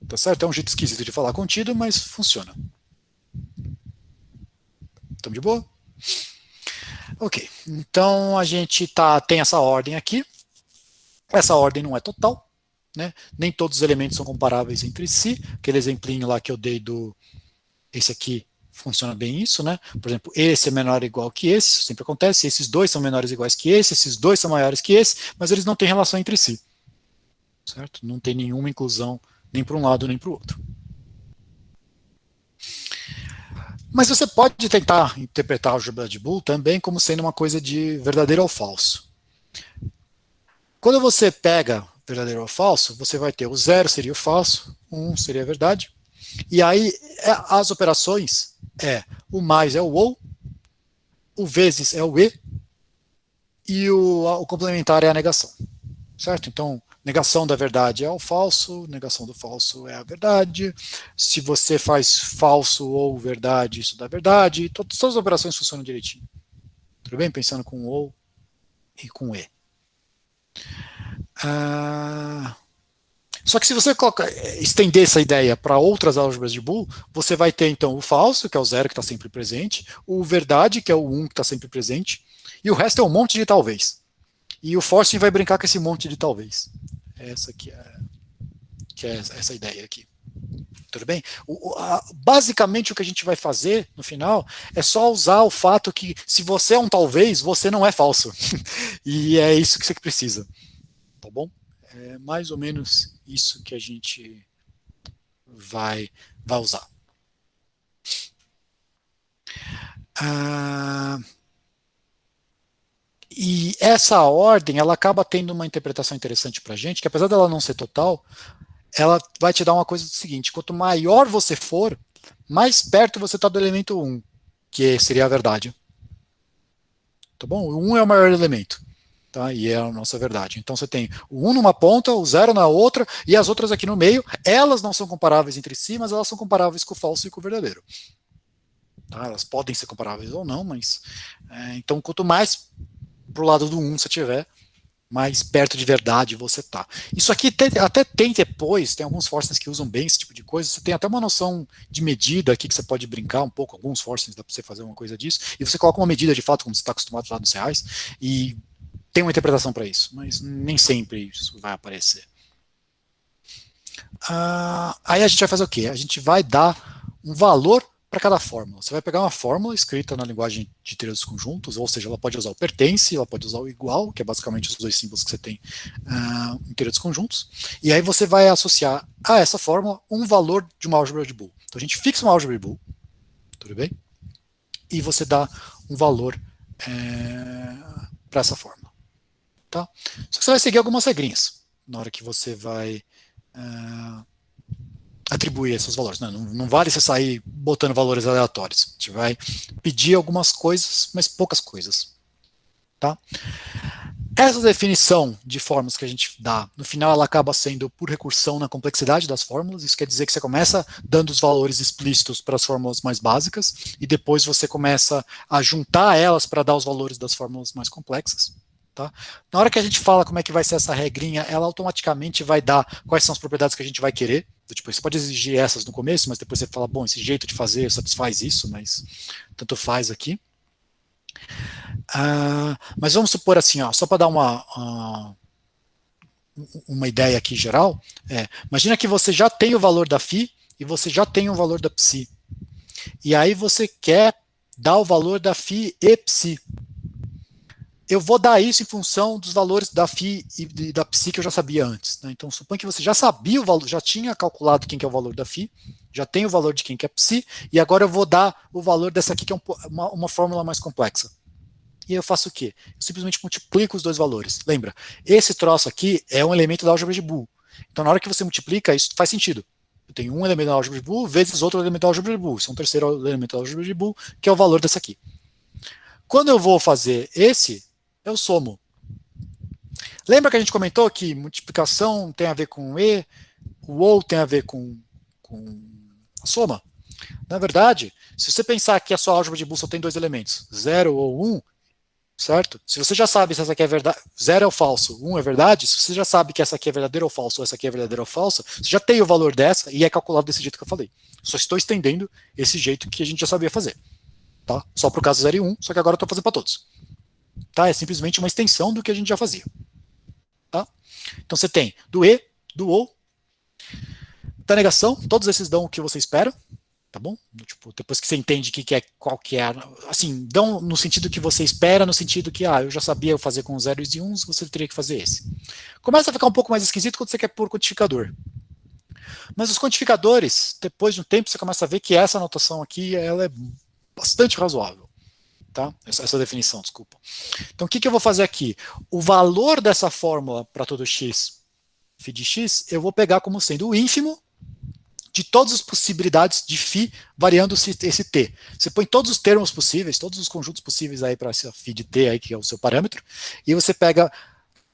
Tá certo? É um jeito esquisito de falar contido, mas funciona. Estamos de boa? Ok, então a gente tem essa ordem aqui. Essa ordem não é total, né? Nem todos os elementos são comparáveis entre si. Aquele exemplinho lá que eu dei do esse aqui funciona bem isso, né? Por exemplo, esse é menor ou igual que esse, isso sempre acontece, esses dois são menores ou iguais que esse, esses dois são maiores que esse, mas eles não têm relação entre si, certo? Não tem nenhuma inclusão nem para um lado nem para o outro. Mas você pode tentar interpretar a álgebra de Boole também como sendo uma coisa de verdadeiro ou falso. Quando você pega verdadeiro ou falso, você vai ter o 0 seria o falso, 1 seria a verdade, e aí as operações o mais é o ou, o vezes é o e o complementar é a negação, certo? Então, negação da verdade é o falso, negação do falso é a verdade. Se você faz falso ou verdade, isso dá verdade. Todas as operações funcionam direitinho. Tudo bem? Pensando com ou e com e. Só que se você estender essa ideia para outras álgebras de Boole, você vai ter então o falso, que é o 0 que está sempre presente, o verdade, que é o 1 que está sempre presente, e o resto é um monte de talvez. E o forcing vai brincar com esse monte de talvez. Essa que é essa ideia aqui. Tudo bem? Basicamente o que a gente vai fazer no final é só usar o fato que se você é um talvez, você não é falso. E é isso que você precisa. Tá bom? É mais ou menos isso que a gente vai usar. E essa ordem, ela acaba tendo uma interpretação interessante para a gente, que apesar dela não ser total, ela vai te dar uma coisa do seguinte: quanto maior você for, mais perto você está do elemento 1, que seria a verdade. Tá bom? O 1 é o maior elemento. Tá? E é a nossa verdade. Então você tem o 1 numa ponta, o 0 na outra, e as outras aqui no meio. Elas não são comparáveis entre si, mas elas são comparáveis com o falso e com o verdadeiro. Tá? Elas podem ser comparáveis ou não, mas. Então, quanto mais pro lado do 1 você tiver, mais perto de verdade você tá. Isso aqui até tem depois, tem alguns forcings que usam bem esse tipo de coisa, você tem até uma noção de medida aqui que você pode brincar um pouco, alguns forcings dá para você fazer uma coisa disso, e você coloca uma medida de fato, como você está acostumado lá nos reais, e tem uma interpretação para isso, mas nem sempre isso vai aparecer. Aí a gente vai fazer o quê? A gente vai dar um valor para cada fórmula. Você vai pegar uma fórmula escrita na linguagem de teoria dos conjuntos, ou seja, ela pode usar o pertence, ela pode usar o igual, que é basicamente os dois símbolos que você tem em teoria dos conjuntos, e aí você vai associar a essa fórmula um valor de uma álgebra de Boole. Então a gente fixa uma álgebra de Boole, tudo bem? E você dá um valor para essa fórmula. Tá? Só que você vai seguir algumas regrinhas na hora que você vai atribuir esses valores. Não vale você sair botando valores aleatórios. A gente vai pedir algumas coisas, mas poucas coisas. Tá? Essa definição de fórmulas que a gente dá, no final ela acaba sendo por recursão na complexidade das fórmulas. Isso quer dizer que você começa dando os valores explícitos para as fórmulas mais básicas e depois você começa a juntar elas para dar os valores das fórmulas mais complexas. Tá? Na hora que a gente fala como é que vai ser essa regrinha, ela automaticamente vai dar quais são as propriedades que a gente vai querer. Tipo, você pode exigir essas no começo, mas depois você fala, bom, esse jeito de fazer satisfaz isso, mas tanto faz aqui. Mas vamos supor assim, ó, só para dar uma ideia aqui geral, imagina que você já tem o valor da φ e você já tem o valor da psi. E aí você quer dar o valor da φ e psi. Eu vou dar isso em função dos valores da φ e da psi que eu já sabia antes. Né? Então, suponha que você já sabia o valor, já tinha calculado quem que é o valor da φ, já tem o valor de quem que é psi, e agora eu vou dar o valor dessa aqui, que é uma fórmula mais complexa. E eu faço o quê? Eu simplesmente multiplico os dois valores. Lembra, esse troço aqui é um elemento da álgebra de Boole. Então, na hora que você multiplica, isso faz sentido. Eu tenho um elemento da álgebra de Boole vezes outro elemento da álgebra de Boole. Isso é um terceiro elemento da álgebra de Boole, que é o valor dessa aqui. Quando eu vou fazer esse, eu somo. Lembra que a gente comentou que multiplicação tem a ver com E, o OU tem a ver com a soma? Na verdade, se você pensar que a sua álgebra de Boole só tem dois elementos, 0 ou 1, certo? Se você já sabe se essa aqui é verdade, 0 é o falso, 1 é verdade, se você já sabe que essa aqui é verdadeira ou falsa, ou essa aqui é verdadeira ou falsa, você já tem o valor dessa e é calculado desse jeito que eu falei. Só estou estendendo esse jeito que a gente já sabia fazer. Tá? Só para o caso 0 e 1, só que agora eu estou fazendo para todos. Tá? É simplesmente uma extensão do que a gente já fazia. Tá? Então você tem do E, do OU, da negação, todos esses dão o que você espera. Tá bom? Tipo, depois que você entende qual que é, assim, não no sentido que você espera, no sentido que, eu já sabia fazer com zeros e uns, você teria que fazer esse. Começa a ficar um pouco mais esquisito quando você quer pôr quantificador. Mas os quantificadores, depois de um tempo, você começa a ver que essa anotação aqui, ela é bastante razoável. Tá? Essa definição, desculpa. Então, o que eu vou fazer aqui? O valor dessa fórmula para todo x, φ de x, eu vou pegar como sendo o ínfimo de todas as possibilidades de φ variando esse t. Você põe todos os termos possíveis, todos os conjuntos possíveis aí para essa φ de t aí, que é o seu parâmetro, e você pega,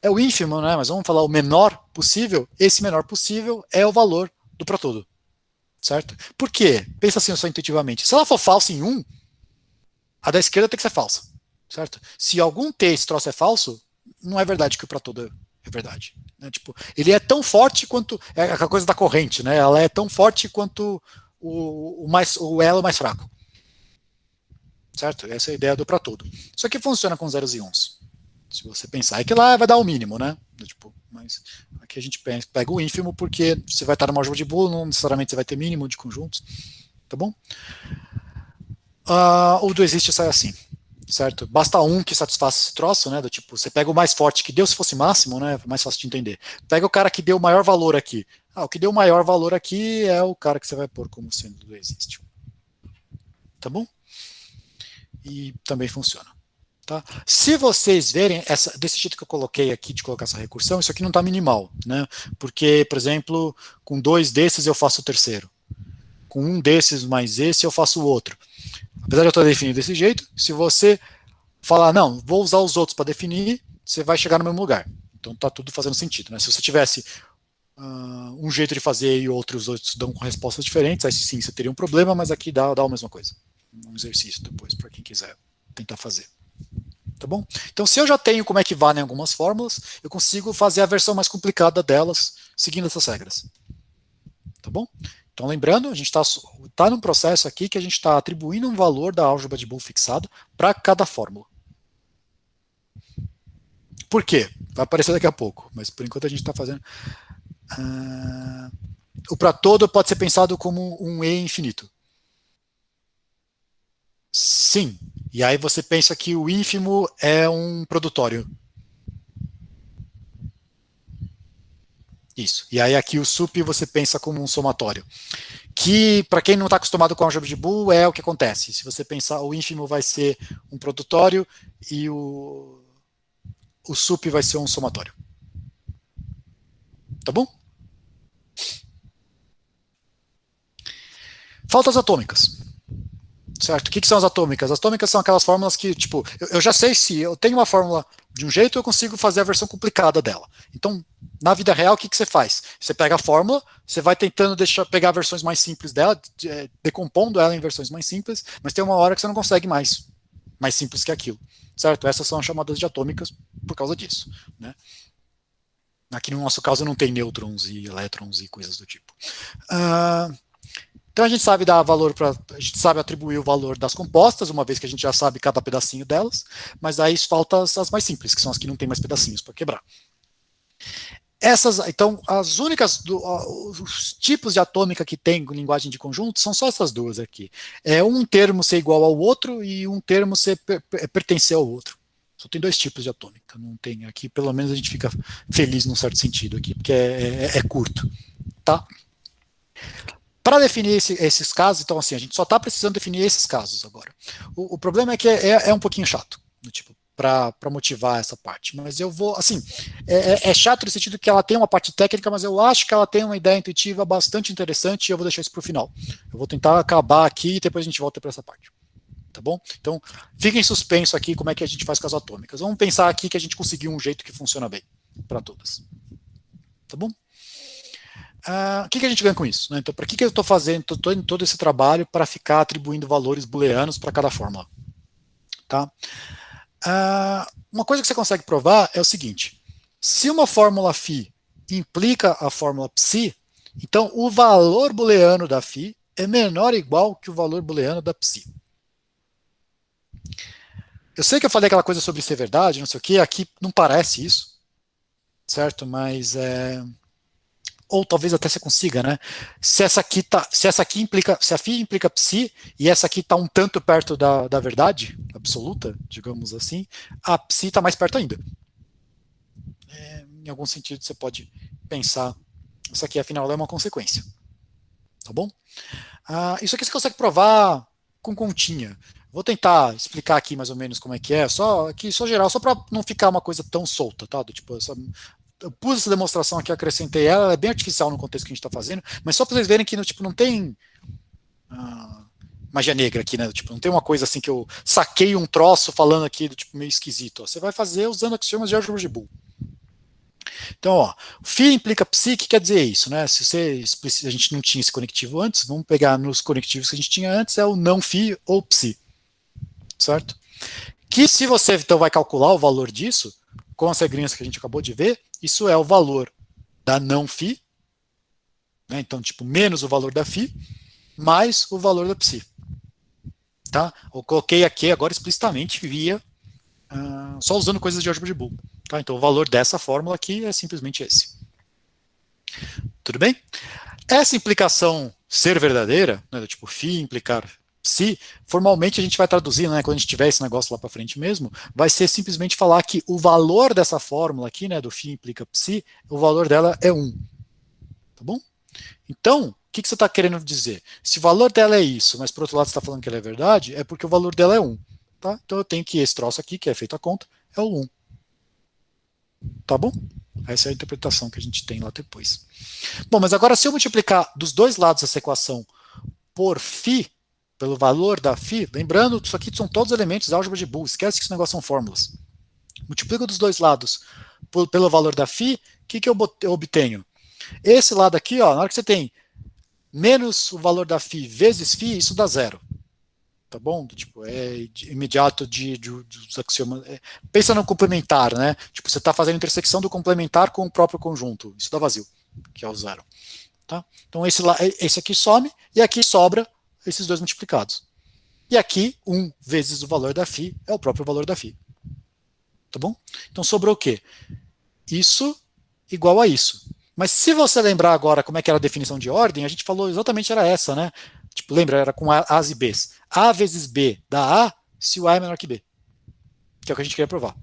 é o ínfimo, né? Mas vamos falar o menor possível. Esse menor possível é o valor do para todo. Certo? Por quê? Pensa assim só intuitivamente. Se ela for falsa em 1, a da esquerda tem que ser falsa. Certo? Se algum t esse troço é falso, não é verdade que o para todo é verdade. Né? Tipo, ele é tão forte quanto. É aquela coisa da corrente, né? Ela é tão forte quanto o elo mais fraco. Certo? Essa é a ideia do para todo. Isso aqui funciona com zeros e uns. Se você pensar, é que lá vai dar o mínimo, né? Tipo, mas aqui a gente pega o ínfimo porque você vai estar numa álgebra de Boole, não necessariamente você vai ter mínimo de conjuntos. Tá bom? O do existe sai assim. Certo? Basta um que satisfaça esse troço, né? Do tipo, você pega o mais forte que deu, se fosse máximo, né? Mais fácil de entender. Pega o cara que deu o maior valor aqui. O que deu o maior valor aqui é o cara que você vai pôr como sendo do existe. Tá bom? E também funciona. Tá? Se vocês verem, desse jeito que eu coloquei aqui, de colocar essa recursão, isso aqui não está minimal. Né? Porque, por exemplo, com 2 desses eu faço o terceiro. Com um desses mais esse eu faço o outro. Apesar de eu estar definindo desse jeito, se você falar, não, vou usar os outros para definir, você vai chegar no mesmo lugar. Então está tudo fazendo sentido. Né? Se você tivesse um jeito de fazer e outros dão com respostas diferentes, aí sim você teria um problema, mas aqui dá a mesma coisa. Um exercício depois, para quem quiser tentar fazer. Tá bom? Então, se eu já tenho como é que valem algumas fórmulas, eu consigo fazer a versão mais complicada delas seguindo essas regras. Tá bom? Então, lembrando, a gente está num processo aqui que a gente está atribuindo um valor da álgebra de Boole fixado para cada fórmula. Por quê? Vai aparecer daqui a pouco, mas por enquanto a gente está fazendo. O para todo pode ser pensado como um E infinito. Sim. E aí você pensa que o ínfimo é um produtório. Isso. E aí aqui o sup você pensa como um somatório. Que, para quem não está acostumado com a álgebra de Boole, é o que acontece. Se você pensar, o ínfimo vai ser um produtório e o sup vai ser um somatório. Tá bom? Faltas atômicas. Certo? O que são as atômicas? As atômicas são aquelas fórmulas que, tipo, eu já sei se eu tenho uma fórmula de um jeito, eu consigo fazer a versão complicada dela. Então, na vida real, o que você faz? Você pega a fórmula, você vai tentando pegar versões mais simples dela, decompondo ela em versões mais simples, mas tem uma hora que você não consegue mais simples que aquilo. Certo? Essas são chamadas de atômicas por causa disso. Né? Aqui no nosso caso não tem nêutrons e elétrons e coisas do tipo. Então a gente sabe dar valor a gente sabe atribuir o valor das compostas, uma vez que a gente já sabe cada pedacinho delas, mas aí faltam as mais simples, que são as que não tem mais pedacinhos para quebrar. Então, os tipos de atômica que tem com linguagem de conjunto são só essas duas aqui. É um termo ser igual ao outro e um termo pertencer ao outro. Só tem 2 tipos de atômica. Não tem aqui, pelo menos a gente fica feliz num certo sentido aqui, porque é curto. Tá? Para definir esses casos, então assim, a gente só está precisando definir esses casos agora. O problema é que é um pouquinho chato, tipo, para motivar essa parte. Mas eu vou, assim, é chato no sentido que ela tem uma parte técnica, mas eu acho que ela tem uma ideia intuitiva bastante interessante e eu vou deixar isso para o final. Eu vou tentar acabar aqui e depois a gente volta para essa parte. Tá bom? Então, fica em suspenso aqui como é que a gente faz com as atômicas. Vamos pensar aqui que a gente conseguiu um jeito que funciona bem para todas. Tá bom? O que a gente ganha com isso? Né? Então, para que eu estou fazendo todo esse trabalho para ficar atribuindo valores booleanos para cada fórmula? Tá? Uma coisa que você consegue provar é o seguinte: se uma fórmula φ implica a fórmula psi, então o valor booleano da φ é menor ou igual que o valor booleano da psi. Eu sei que eu falei aquela coisa sobre ser verdade, não sei o que, aqui não parece isso, certo? Mas ou talvez até você consiga, né? Se essa aqui implica, se a φ implica psi, e essa aqui está um tanto perto da verdade absoluta, digamos assim, a psi está mais perto ainda. Em algum sentido você pode pensar, isso aqui afinal é uma consequência. Tá bom? Isso aqui você consegue provar com continha. Vou tentar explicar aqui mais ou menos como é que é, só geral, só para não ficar uma coisa tão solta, tá? Tipo, eu pus essa demonstração aqui, acrescentei ela, é bem artificial no contexto que a gente está fazendo, mas só para vocês verem que tipo, não tem magia negra aqui, né? Tipo, não tem uma coisa assim que eu saquei um troço falando aqui do tipo meio esquisito. Ó. Você vai fazer usando axiomas de álgebra de Boole. Então, ó, φ implica psi, que quer dizer isso, né? Se a gente não tinha esse conectivo antes, vamos pegar nos conectivos que a gente tinha antes, é o não φ ou psi, certo? Que se você então vai calcular o valor disso, com as regrinhas que a gente acabou de ver, isso é o valor da não φ, né? Então, tipo, menos o valor da φ, mais o valor da psi. Tá? Eu coloquei aqui agora explicitamente via só usando coisas de álgebra de Boole. Tá? Então o valor dessa fórmula aqui é simplesmente esse. Tudo bem? Essa implicação ser verdadeira, né, tipo φ implicar psi, formalmente a gente vai traduzir, né, quando a gente tiver esse negócio lá para frente mesmo, vai ser simplesmente falar que o valor dessa fórmula aqui, né, do φ implica psi, o valor dela é 1. Tá bom? Então, o que você está querendo dizer? Se o valor dela é isso, mas por outro lado você está falando que ela é verdade, é porque o valor dela é 1. Tá? Então eu tenho que esse troço aqui, que é feito a conta, é o 1. Tá bom? Essa é a interpretação que a gente tem lá depois. Bom, mas agora se eu multiplicar dos dois lados dessa equação por φ, pelo valor da φ, lembrando, isso aqui são todos elementos da álgebra de Boole, esquece que esse negócio são fórmulas. Multiplico dos dois lados pelo valor da φ, o que eu obtenho? Esse lado aqui, ó, na hora que você tem menos o valor da φ vezes φ, isso dá zero. Tá bom? Tipo, é imediato dos axiomas. Pensa no complementar, né? Tipo, você está fazendo a intersecção do complementar com o próprio conjunto. Isso dá vazio, que é o zero. Tá? Então esse aqui some e aqui sobra esses dois multiplicados. E aqui, 1 vezes o valor da φ é o próprio valor da φ. Tá bom? Então sobrou o quê? Isso igual a isso. Mas se você lembrar agora como é que era a definição de ordem, a gente falou exatamente era essa, né? Tipo, lembra, era com A's e B's. A vezes B dá A se o A é menor que B. Que é o que a gente queria provar.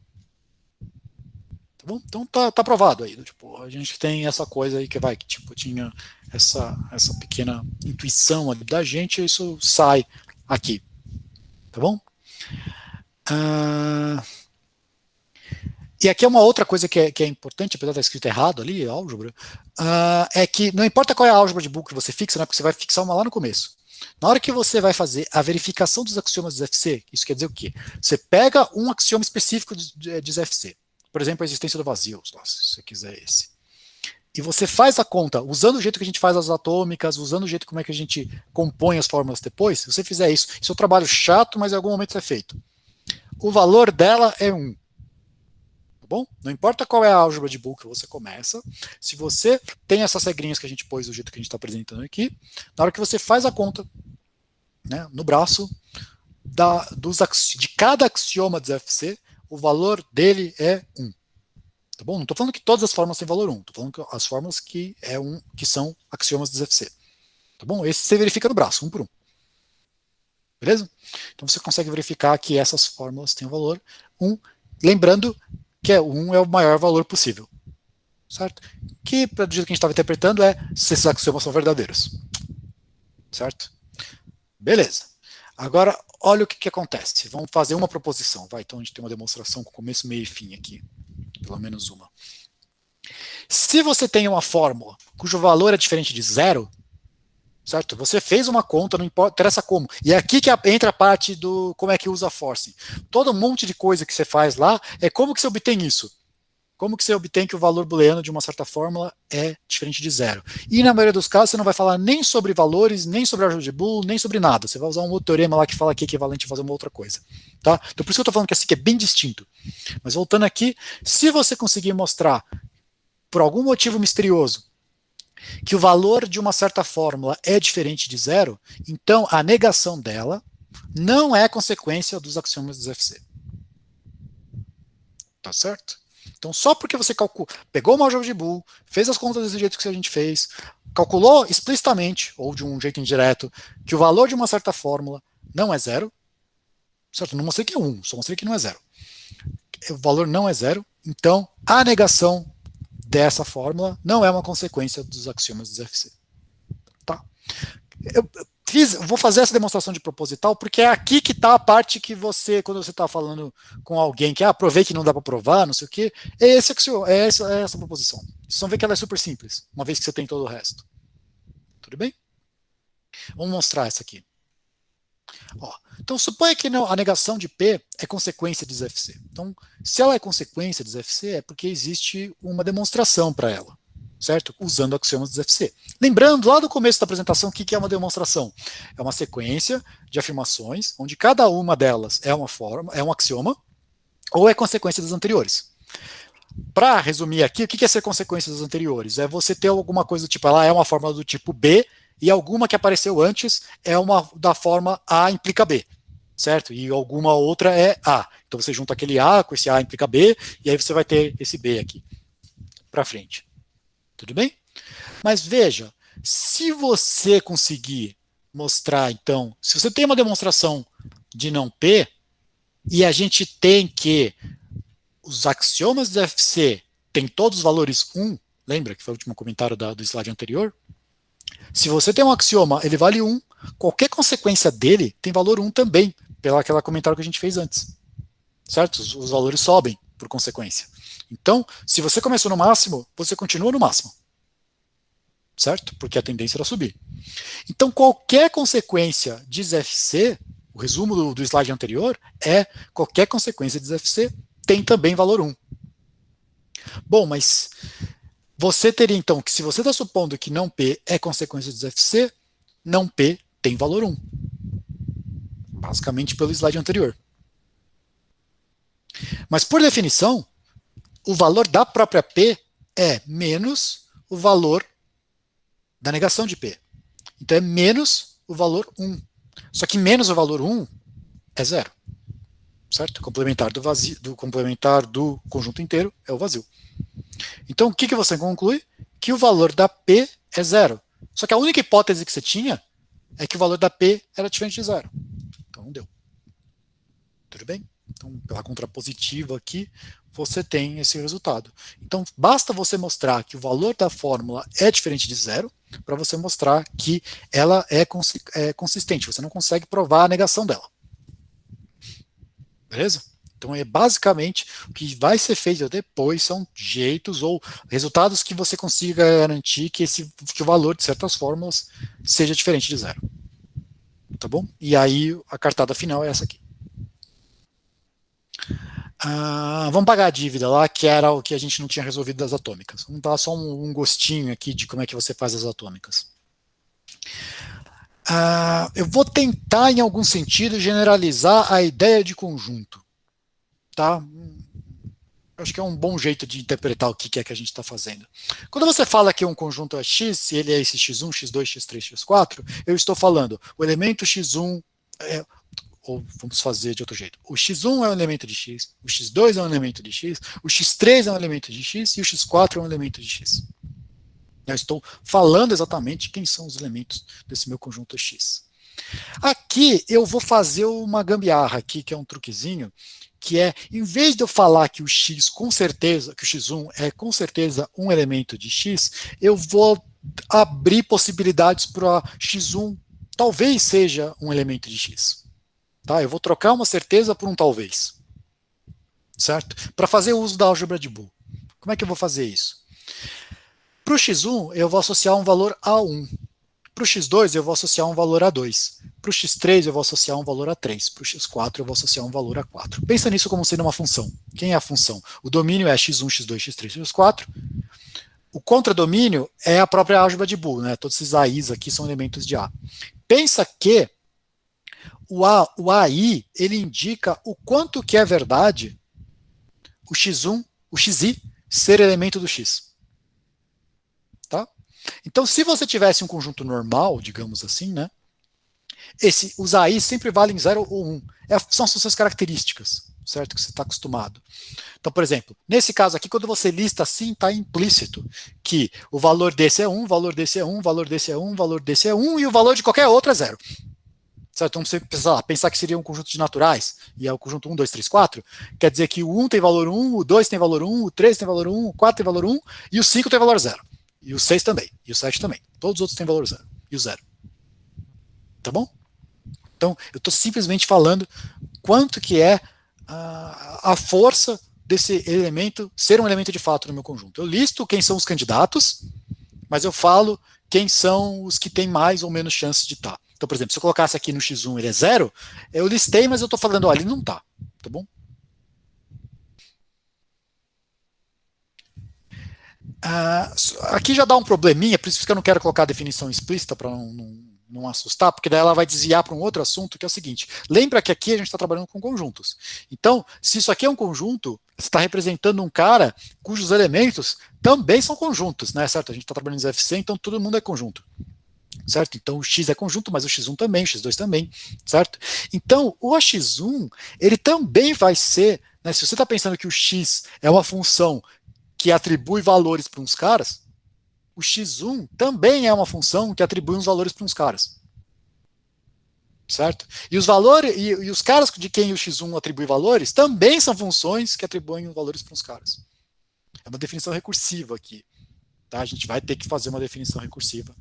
Tá bom? Então tá provado aí. Tipo, a gente tem essa coisa aí que tipo, tinha essa pequena intuição ali da gente, e isso sai aqui. Tá bom? E aqui é uma outra coisa que é importante, apesar de estar escrito errado ali, álgebra, é que não importa qual é a álgebra de Boole que você fixa, né, porque você vai fixar uma lá no começo. Na hora que você vai fazer a verificação dos axiomas dos FC, isso quer dizer o quê? Você pega um axioma específico de FC, por exemplo, a existência do vazio, se você quiser esse. E você faz a conta, usando o jeito que a gente faz as atômicas, usando o jeito como é que a gente compõe as fórmulas depois, se você fizer isso é um trabalho chato, mas em algum momento é feito. O valor dela é 1. Bom, não importa qual é a álgebra de Boole que você começa, se você tem essas regrinhas que a gente pôs do jeito que a gente está apresentando aqui, na hora que você faz a conta, né, no braço de cada axioma dos FC, o valor dele é 1. Tá bom? Não estou falando que todas as fórmulas têm valor 1, estou falando que as fórmulas que são axiomas dos FC. Tá bom? Esse você verifica no braço, 1 por 1. Beleza? Então você consegue verificar que essas fórmulas têm o valor 1, lembrando que 1 é o maior valor possível. Certo? Que, do jeito que a gente estava interpretando, é se esses axiomas são verdadeiros. Certo? Beleza. Agora, olha o que acontece. Vamos fazer uma proposição. Vai, então a gente tem uma demonstração com começo, meio e fim aqui. Pelo menos uma. Se você tem uma fórmula cujo valor é diferente de zero, certo? Você fez uma conta, não interessa como. E é aqui que entra a parte do como é que usa a forcing. Todo um monte de coisa que você faz lá é como que você obtém isso. Como que você obtém que o valor booleano de uma certa fórmula é diferente de zero. E na maioria dos casos você não vai falar nem sobre valores, nem sobre álgebra de Boole, nem sobre nada. Você vai usar um outro teorema lá que fala que é equivalente a fazer uma outra coisa. Tá? Então por isso que eu estou falando que assim que é bem distinto. Mas voltando aqui, se você conseguir mostrar, por algum motivo misterioso, que o valor de uma certa fórmula é diferente de zero, então a negação dela não é consequência dos axiomas dos FC. Tá certo? Então, só porque você pegou uma álgebra de Boole, fez as contas desse jeito que a gente fez, calculou explicitamente, ou de um jeito indireto, que o valor de uma certa fórmula não é zero, certo? Não mostrei que é 1, só mostrei que não é zero. O valor não é zero, então a negação dessa fórmula não é uma consequência dos axiomas dos FC. Tá? Vou fazer essa demonstração de proposital porque é aqui que está a parte que você, quando você está falando com alguém que provei que não dá para provar, não sei o quê, é essa proposição. Vocês vão ver que ela é super simples, uma vez que você tem todo o resto. Tudo bem? Vamos mostrar essa aqui. Ó, então, suponha que a negação de P é consequência de ZFC. Então, se ela é consequência de ZFC, é porque existe uma demonstração para ela, certo? Usando axiomas de ZFC. Lembrando, lá do começo da apresentação, o que é uma demonstração? É uma sequência de afirmações, onde cada uma delas é uma forma, é um axioma, ou é consequência das anteriores. Para resumir aqui, o que é ser consequência das anteriores? É você ter alguma coisa do tipo, ela é uma fórmula do tipo B, e alguma que apareceu antes é uma da forma A implica B, certo? E alguma outra é A. Então você junta aquele A com esse A implica B, e aí você vai ter esse B aqui para frente. Tudo bem? Mas veja, se você conseguir mostrar, então, se você tem uma demonstração de não P, e a gente tem que os axiomas do FC têm todos os valores 1, lembra que foi o último comentário do slide anterior? Se você tem um axioma, ele vale 1, qualquer consequência dele tem valor 1 também, pelo aquele comentário que a gente fez antes. Certo? Os valores sobem por consequência. Então, se você começou no máximo, você continua no máximo. Certo? Porque a tendência era subir. Então, qualquer consequência de ZFC, o resumo do slide anterior, é qualquer consequência de ZFC tem também valor 1. Bom, mas você teria então que se você está supondo que não P é consequência de ZFC, não P tem valor 1. Basicamente pelo slide anterior. Mas por definição, o valor da própria P é menos o valor da negação de P. Então é menos o valor 1. Só que menos o valor 1 é zero. Certo? Complementar do vazio, do complementar do conjunto inteiro é o vazio. Então o que você conclui? Que o valor da P é zero. Só que a única hipótese que você tinha é que o valor da P era diferente de zero. Então não deu. Tudo bem? Então, pela contrapositiva aqui, você tem esse resultado. Então, basta você mostrar que o valor da fórmula é diferente de zero para você mostrar que ela é consistente. Você não consegue provar a negação dela. Beleza? Então, é basicamente o que vai ser feito depois são jeitos ou resultados que você consiga garantir que o valor de certas fórmulas seja diferente de zero. Tá bom? E aí, a cartada final é essa aqui. Vamos pagar a dívida lá, que era o que a gente não tinha resolvido das atômicas. Vamos dar só um gostinho aqui de como é que você faz as atômicas. Eu vou tentar, em algum sentido, generalizar a ideia de conjunto. Tá? Acho que é um bom jeito de interpretar o que é que a gente está fazendo. Quando você fala que um conjunto é X, se ele é esse X1, X2, X3, X4, eu estou falando o elemento X1 ou vamos fazer de outro jeito. O X1 é um elemento de X, o X2 é um elemento de X, o X3 é um elemento de X e o X4 é um elemento de X. Eu estou falando exatamente quem são os elementos desse meu conjunto X. Aqui eu vou fazer uma gambiarra aqui, que é um truquezinho, que é, em vez de eu falar que o X com certeza, que o X1 é com certeza um elemento de X, eu vou abrir possibilidades para X1 talvez seja um elemento de X. Tá? Eu vou trocar uma certeza por um talvez. Certo? Para fazer uso da álgebra de Boole. Como é que eu vou fazer isso? Para o x1, eu vou associar um valor a 1. Para o x2, eu vou associar um valor a 2. Para o x3, eu vou associar um valor a 3. Para o x4, eu vou associar um valor a 4. Pensa nisso como sendo uma função. Quem é a função? O domínio é x1, x2, x3, x4. O contradomínio é a própria álgebra de Boole. Né? Todos esses AIs aqui são elementos de A. Pensa que o AI, ele indica o quanto que é verdade o x1, o xi, ser elemento do x. Tá? Então, se você tivesse um conjunto normal, digamos assim, né, os AI sempre valem 0 ou 1. São as suas características. certo? Que você está acostumado. Então, por exemplo, nesse caso aqui, quando você lista assim, está implícito que o valor desse é 1, o valor desse é 1, o valor desse é 1, o valor desse é 1 e o valor de qualquer outro é 0. Certo? Então, você pensar que seria um conjunto de naturais, e é o conjunto 1, 2, 3, 4, quer dizer que o 1 tem valor 1, o 2 tem valor 1, o 3 tem valor 1, o 4 tem valor 1, e o 5 tem valor 0. E o 6 também, e o 7 também. Todos os outros têm valor 0, e o 0. Tá bom? Então, eu estou simplesmente falando quanto que é a força desse elemento ser um elemento de fato no meu conjunto. Eu listo quem são os candidatos, mas eu falo quem são os que têm mais ou menos chance de estar. Então, por exemplo, se eu colocasse aqui no X1 ele é 0, eu listei, mas eu estou falando, olha, ele não está. Tá bom? Aqui já dá um probleminha, por isso que eu não quero colocar a definição explícita para não assustar, porque daí ela vai desviar para um outro assunto, que é o seguinte: lembra que aqui a gente está trabalhando com conjuntos. Então, se isso aqui é um conjunto, você está representando um cara cujos elementos também são conjuntos, né? Certo? A gente está trabalhando em FC, então todo mundo é conjunto. Certo? Então o X é conjunto, mas o X1 também, o X2 também, certo? Então o X1, ele também vai ser, né, se você está pensando que o X é uma função que atribui valores para uns caras, o X1 também é uma função que atribui uns valores para uns caras. Certo? E os valores, e os caras de quem o X1 atribui valores também são funções que atribuem valores para uns caras. É uma definição recursiva aqui. Tá? A gente vai ter que fazer uma definição recursiva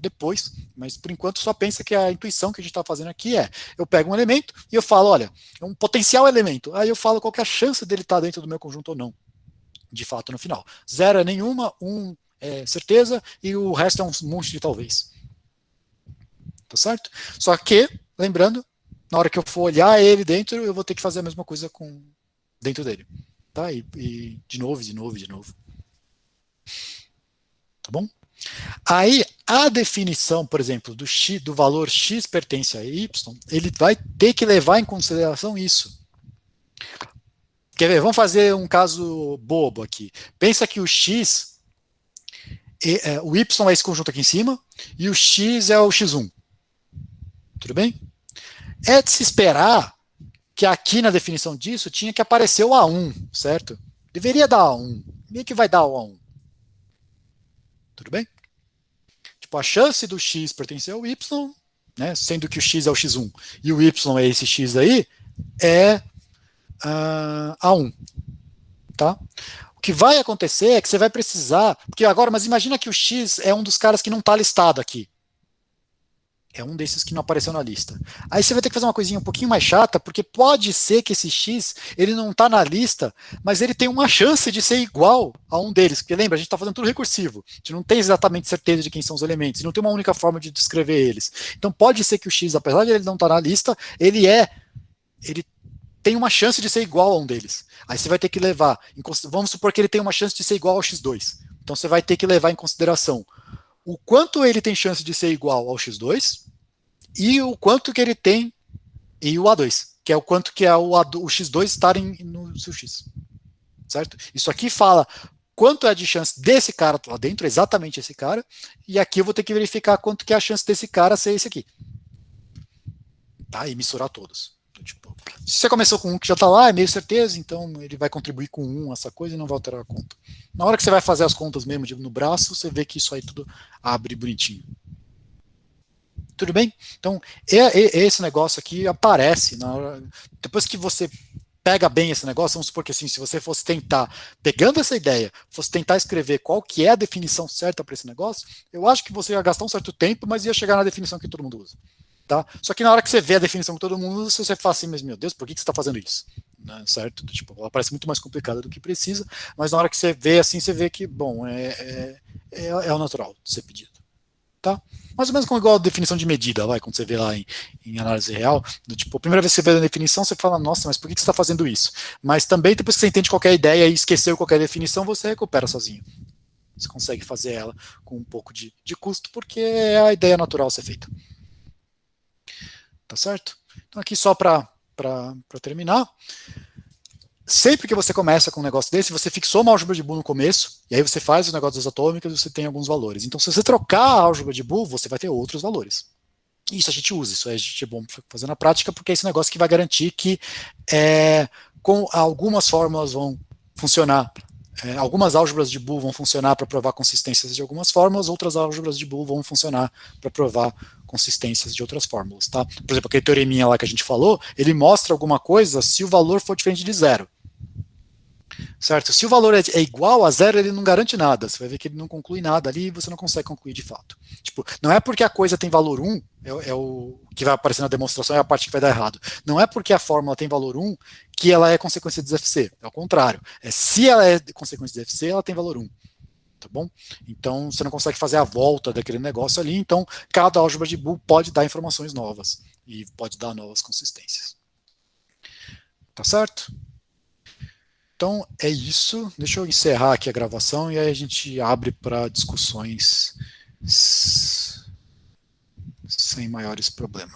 depois, mas por enquanto só pensa que a intuição que a gente está fazendo aqui é: eu pego um elemento e eu falo, olha, é um potencial elemento, aí eu falo qual que é a chance dele estar dentro do meu conjunto ou não, de fato no final. 0 é nenhuma, 1 é certeza e o resto é um monte de talvez. Tá certo? Só que, lembrando, na hora que eu for olhar ele dentro, eu vou ter que fazer a mesma coisa com dentro dele. Tá? E de novo, de novo, de novo. Tá bom? Aí, a definição, por exemplo, do valor x pertence a y, ele vai ter que levar em consideração isso. Quer ver? Vamos fazer um caso bobo aqui. Pensa que o x, o y é esse conjunto aqui em cima, e o x é o x1. Tudo bem? É de se esperar que aqui na definição disso tinha que aparecer o A1, certo? Deveria dar A1. E que vai dar o A1? Tudo bem? Tipo, a chance do x pertencer ao y, né, sendo que o x é o x1 e o y é esse x aí, é A1. Tá? O que vai acontecer é que você vai precisar, porque agora, mas imagina que o x é um dos caras que não está listado aqui. É um desses que não apareceu na lista. Aí você vai ter que fazer uma coisinha um pouquinho mais chata, porque pode ser que esse X, ele não está na lista, mas ele tem uma chance de ser igual a um deles. Porque lembra, a gente está fazendo tudo recursivo. A gente não tem exatamente certeza de quem são os elementos, não tem uma única forma de descrever eles. Então pode ser que o X, apesar de ele não estar na lista, ele tem uma chance de ser igual a um deles. Aí você vai ter que levar, vamos supor que ele tem uma chance de ser igual ao X2. Então você vai ter que levar em consideração o quanto ele tem chance de ser igual ao X2 e o quanto que ele tem, e o A2, que é o quanto que é o X2 estarem no seu X. Certo? Isso aqui fala quanto é de chance desse cara lá dentro, exatamente esse cara, e aqui eu vou ter que verificar quanto que é a chance desse cara ser esse aqui. Tá? E misturar todos. Então, tipo, se você começou com um que já está lá, é meio certeza, então ele vai contribuir com um essa coisa e não vai alterar a conta. Na hora que você vai fazer as contas mesmo no braço, você vê que isso aí tudo abre bonitinho. Tudo bem? Então, esse negócio aqui aparece na hora, depois que você pega bem esse negócio, vamos supor que assim, se você fosse tentar, pegando essa ideia, fosse tentar escrever qual que é a definição certa para esse negócio, eu acho que você ia gastar um certo tempo, mas ia chegar na definição que todo mundo usa. Tá? Só que na hora que você vê a definição que todo mundo usa, você fala assim, mas meu Deus, por que você está fazendo isso? Né, certo? Tipo, ela parece muito mais complicada do que precisa, mas na hora que você vê assim, você vê que, bom, é o natural de ser pedido. Tá? Mais ou menos como igual a definição de medida, vai, quando você vê lá em análise real, tipo, a primeira vez que você vê a definição, você fala, nossa, mas por que você está fazendo isso? Mas também, depois que você entende qualquer ideia e esqueceu qualquer definição, você recupera sozinho. Você consegue fazer ela com um pouco de custo, porque é a ideia natural a ser feita. Tá certo? Então aqui só para terminar, sempre que você começa com um negócio desse, você fixou uma álgebra de Boole no começo, e aí você faz os negócios das atômicas e você tem alguns valores. Então se você trocar a álgebra de Boole, você vai ter outros valores. Isso a gente usa, isso a gente é bom fazer na prática, porque é esse negócio que vai garantir que com algumas fórmulas vão funcionar, algumas álgebras de Boole vão funcionar para provar consistências de algumas fórmulas, outras álgebras de Boole vão funcionar para provar consistências de outras fórmulas, tá? Por exemplo, aquele teoreminha lá que a gente falou, ele mostra alguma coisa se o valor for diferente de zero. Certo? Se o valor é igual a zero, ele não garante nada. Você vai ver que ele não conclui nada ali e você não consegue concluir de fato. Tipo, não é porque a coisa tem valor 1, é o que vai aparecer na demonstração, é a parte que vai dar errado. Não é porque a fórmula tem valor 1 que ela é consequência de ZFC. É o contrário. Se ela é consequência de ZFC, ela tem valor 1. Tá bom? Então, você não consegue fazer a volta daquele negócio ali. Então, cada álgebra de Boole pode dar informações novas e pode dar novas consistências. Tá certo? Então é isso. Deixa eu encerrar aqui a gravação e aí a gente abre para discussões sem maiores problemas.